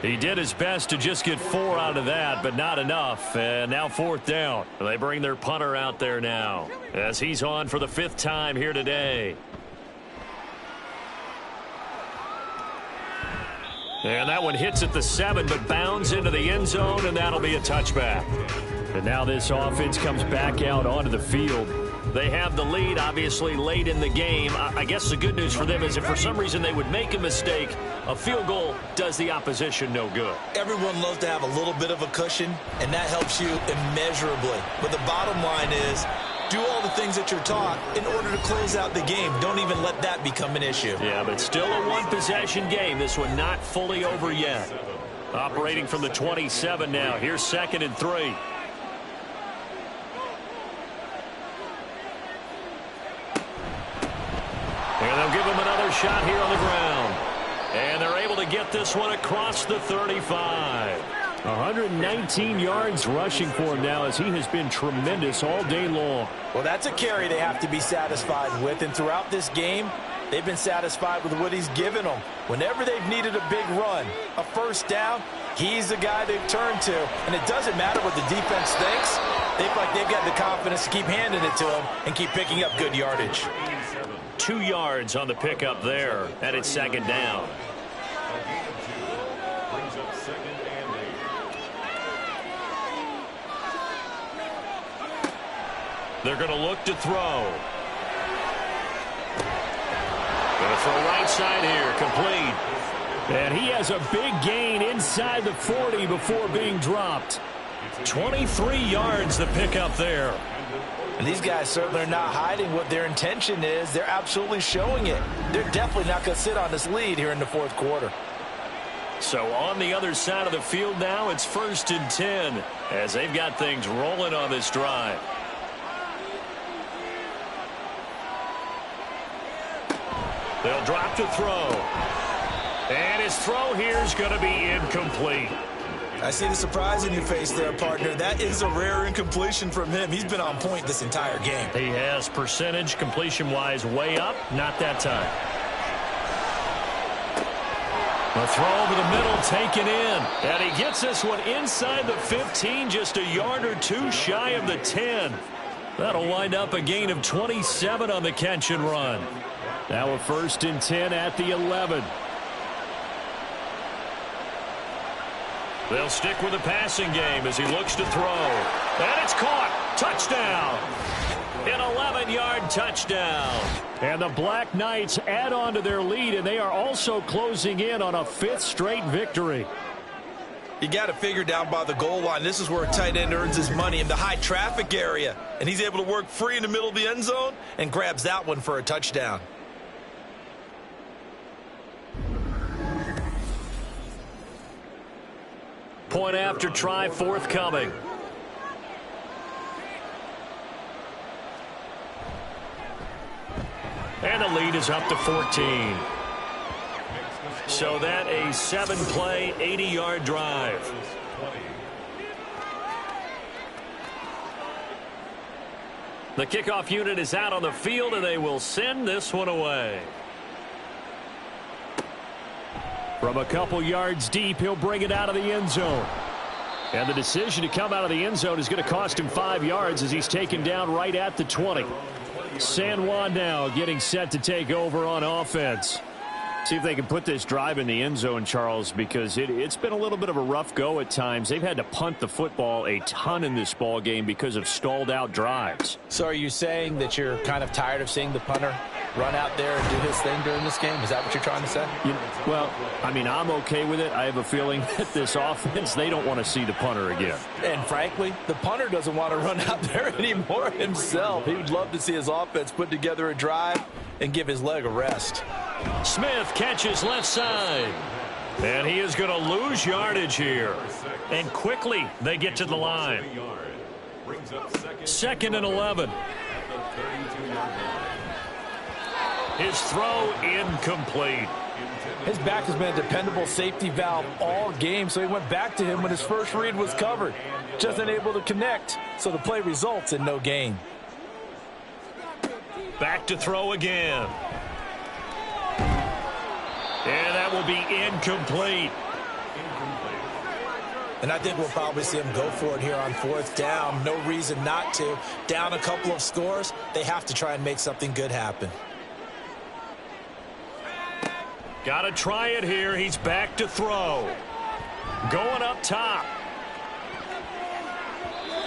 He did his best to just get 4 out of that, but not enough. And now 4th down. They bring their punter out there now as he's on for the 5th time here today. And that one hits at the 7, but bounds into the end zone, and that'll be a touchback. And now this offense comes back out onto the field. They have the lead, obviously, late in the game. I guess the good news for them is if for some reason they would make a mistake, a field goal does the opposition no good. Everyone loves to have a little bit of a cushion, and that helps you immeasurably. But the bottom line is, do all the things that you're taught in order to close out the game. Don't even let that become an issue. Yeah, but still a one-possession game. This one not fully over yet. Operating from the 27 now. Here's 2nd and 3. And they'll give him another shot here on the ground. And they're able to get this one across the 35. 119 yards rushing for him now as he has been tremendous all day long. Well, that's a carry they have to be satisfied with. And throughout this game, they've been satisfied with what he's given them. Whenever they've needed a big run, a first down, he's the guy they've turned to. And it doesn't matter what the defense thinks. They feel like they've got the confidence to keep handing it to him and keep picking up good yardage. 2 yards on the pickup there, and it's 2nd down. They're going to look to throw. Going to throw right side here, complete. And he has a big gain inside the 40 before being dropped. 23 yards the pickup there. And these guys certainly are not hiding what their intention is. They're absolutely showing it. They're definitely not going to sit on this lead here in the 4th quarter. So on the other side of the field now, it's 1st and 10 as they've got things rolling on this drive. They'll drop to throw. And his throw here is going to be incomplete. I see the surprise in your face there, partner. That is a rare incompletion from him. He's been on point this entire game. He has percentage completion-wise way up. Not that time. The throw over the middle taken in. And he gets this one inside the 15, just a yard or 2 shy of the 10. That'll wind up a gain of 27 on the catch and run. Now a 1st and 10 at the 11. They'll stick with the passing game as he looks to throw. And it's caught. Touchdown. An 11-yard touchdown. And the Black Knights add on to their lead, and they are also closing in on a 5th straight victory. You got to figure down by the goal line. This is where a tight end earns his money, in the high traffic area. And he's able to work free in the middle of the end zone and grabs that one for a touchdown. Point after try forthcoming. And the lead is up to 14. So that a 7-play, 80-yard drive. The kickoff unit is out on the field, and they will send this one away. From a couple yards deep, he'll bring it out of the end zone. And the decision to come out of the end zone is going to cost him 5 yards as he's taken down right at the 20. San Juan now getting set to take over on offense. See if they can put this drive in the end zone, Charles, because it's been a little bit of a rough go at times. They've had to punt the football a ton in this ball game because of stalled out drives. So are you saying that you're kind of tired of seeing the punter run out there and do his thing during this game? Is that what you're trying to say? Well, I mean, I'm okay with it. I have a feeling that this offense, they don't want to see the punter again. And frankly, the punter doesn't want to run out there anymore himself. He would love to see his offense put together a drive and give his leg a rest. Smith catches left side. And he is going to lose yardage here. And quickly they get to the line. 2nd and 11. His throw incomplete. His back has been a dependable safety valve all game, so he went back to him when his first read was covered. Just unable to connect, so the play results in no gain. Back to throw again. And that will be incomplete. And I think we'll probably see him go for it here on 4th down. No reason not to. Down a couple of scores, they have to try and make something good happen. Got to try it here. He's back to throw. Going up top.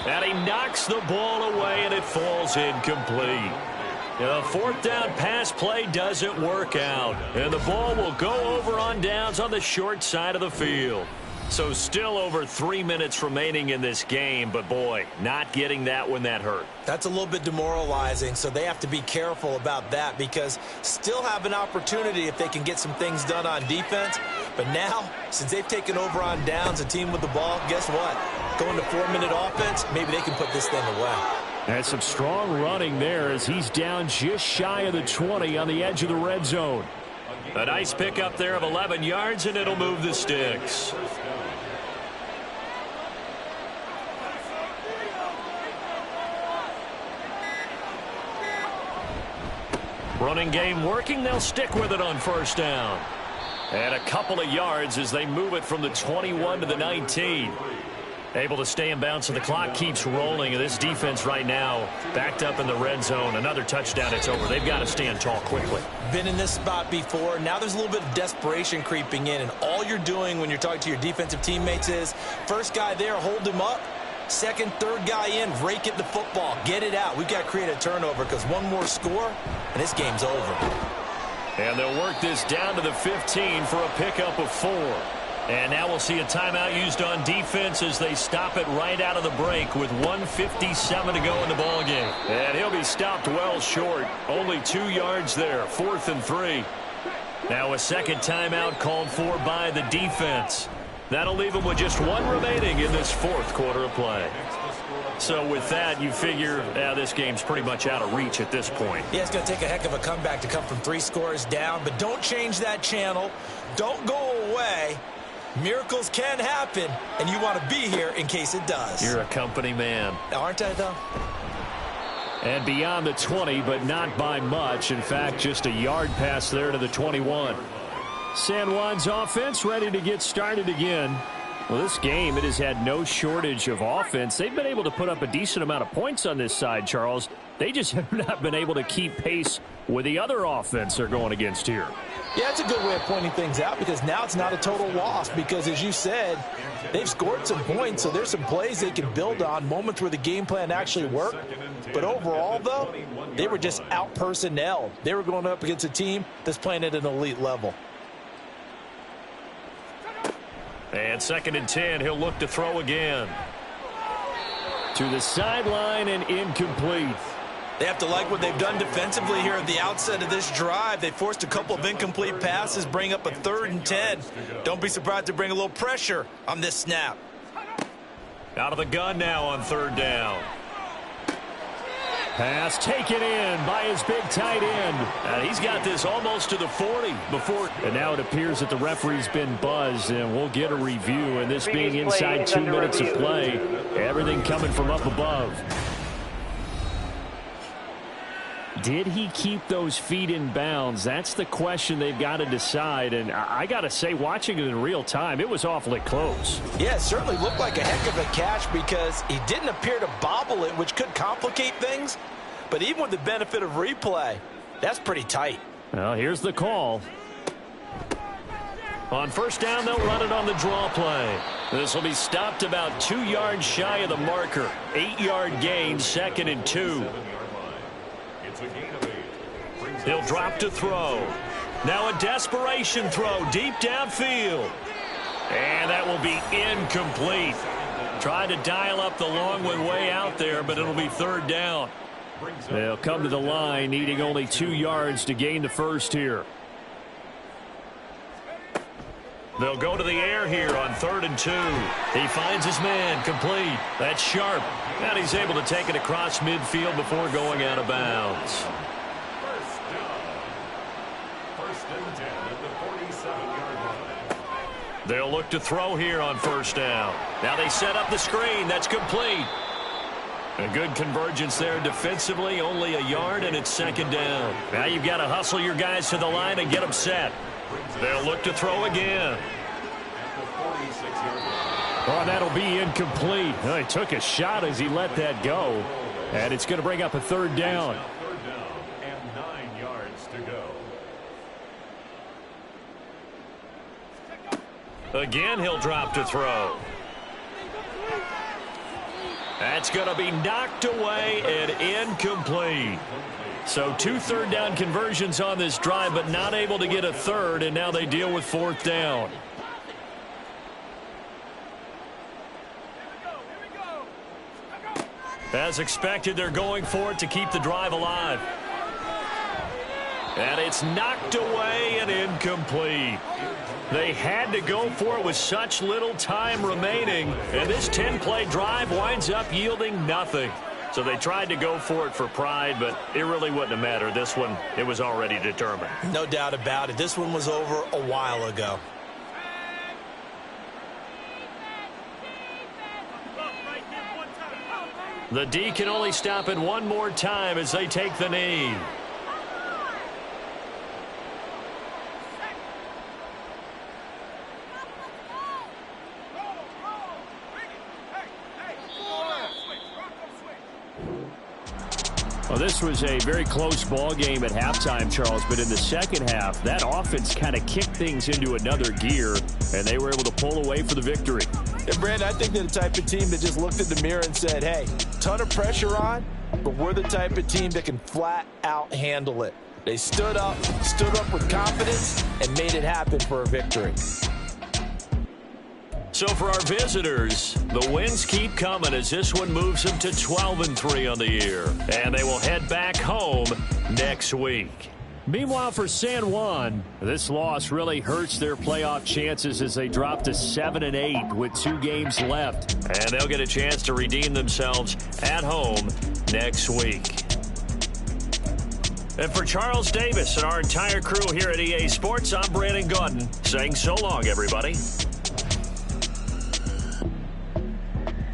And he knocks the ball away, and it falls incomplete. The fourth down pass play doesn't work out. And the ball will go over on downs on the short side of the field. So still over 3 minutes remaining in this game, but boy, not getting that when that hurt. That's a little bit demoralizing, so they have to be careful about that because still have an opportunity if they can get some things done on defense. But now, since they've taken over on downs, a team with the ball, guess what? Going to 4-minute offense, maybe they can put this thing away. And some strong running there as he's down just shy of the 20 on the edge of the red zone. A nice pickup there of 11 yards, and it'll move the sticks. Running game working. They'll stick with it on first down. And a couple of yards as they move it from the 21 to the 19. Able to stay in bounds, so the clock keeps rolling. And this defense right now backed up in the red zone. Another touchdown, it's over. They've got to stand tall quickly. Been in this spot before. Now there's a little bit of desperation creeping in. And all you're doing when you're talking to your defensive teammates is, first guy there, hold him up. Second, third guy in, rake at the football. Get it out. We've got to create a turnover because one more score, and this game's over. And they'll work this down to the 15 for a pickup of 4. And now we'll see a timeout used on defense as they stop it right out of the break with 1:57 to go in the ballgame. And he'll be stopped well short. Only 2 yards there. 4th and 3. Now a second timeout called for by the defense. That'll leave them with just 1 remaining in this 4th quarter of play. So with that, you figure this game's pretty much out of reach at this point. Yeah, it's going to take a heck of a comeback to come from 3 scores down, but don't change that channel. Don't go away. Miracles can happen, and you want to be here in case it does. You're a company man. Aren't I, though? And beyond the 20, but not by much. In fact, just a yard pass there to the 21. San Juan's offense ready to get started again. Well, this game, it has had no shortage of offense. They've been able to put up a decent amount of points on this side, Charles. They just have not been able to keep pace with the other offense they're going against here. Yeah, it's a good way of pointing things out because now it's not a total loss because, as you said, they've scored some points, so there's some plays they can build on, moments where the game plan actually worked. But overall, though, they were just out-personnelled. They were going up against a team that's playing at an elite level. And 2nd and 10, he'll look to throw again. To the sideline and incomplete. They have to like what they've done defensively here at the outset of this drive. They forced a couple of incomplete passes, bring up a 3rd and 10. Don't be surprised to bring a little pressure on this snap. Out of the gun now on 3rd down. Pass taken in by his big tight end. And he's got this almost to the 40 before. And now it appears that the referee's been buzzed, and we'll get a review. And this being inside 2 minutes of play, everything coming from up above. Did he keep those feet in bounds? That's the question they've got to decide. And I got to say, watching it in real time, it was awfully close. Yeah, it certainly looked like a heck of a catch because he didn't appear to bobble it, which could complicate things. But even with the benefit of replay, that's pretty tight. Well, here's the call. On first down, they'll run it on the draw play. This will be stopped about 2 yards shy of the marker. 8-yard gain, 2nd and 2. He'll drop to throw. Now a desperation throw deep downfield. And that will be incomplete. Tried to dial up the long one way out there, but it'll be 3rd down. They'll come to the line, needing only 2 yards to gain the first here. They'll go to the air here on 3rd and 2. He finds his man, complete. That's sharp. And he's able to take it across midfield before going out of bounds. They'll look to throw here on first down. Now they set up the screen. That's complete. A good convergence there defensively. Only a yard, and it's 2nd down. Now you've got to hustle your guys to the line and get them set. They'll look to throw again. Oh, that'll be incomplete. He took a shot as he let that go. And it's going to bring up a 3rd down. Again, he'll drop to throw. That's going to be knocked away and incomplete. So 2 third-down conversions on this drive, but not able to get a third, and now they deal with 4th down. As expected, they're going for it to keep the drive alive. And it's knocked away and incomplete. They had to go for it with such little time remaining, and this 10-play drive winds up yielding nothing. So they tried to go for it for pride, but it really wouldn't have mattered. This one, it was already determined. No doubt about it. This one was over a while ago. The D can only stop it one more time as they take the knee. Well, this was a very close ball game at halftime, Charles, but in the second half, that offense kind of kicked things into another gear, and they were able to pull away for the victory. And, Brandon, I think they're the type of team that just looked in the mirror and said, hey, ton of pressure on, but we're the type of team that can flat out handle it. They stood up with confidence, and made it happen for a victory. So for our visitors, the wins keep coming as this one moves them to 12-3 on the year. And they will head back home next week. Meanwhile, for San Juan, this loss really hurts their playoff chances as they drop to 7-8 with 2 games left. And they'll get a chance to redeem themselves at home next week. And for Charles Davis and our entire crew here at EA Sports, I'm Brandon Gaudin saying so long, everybody.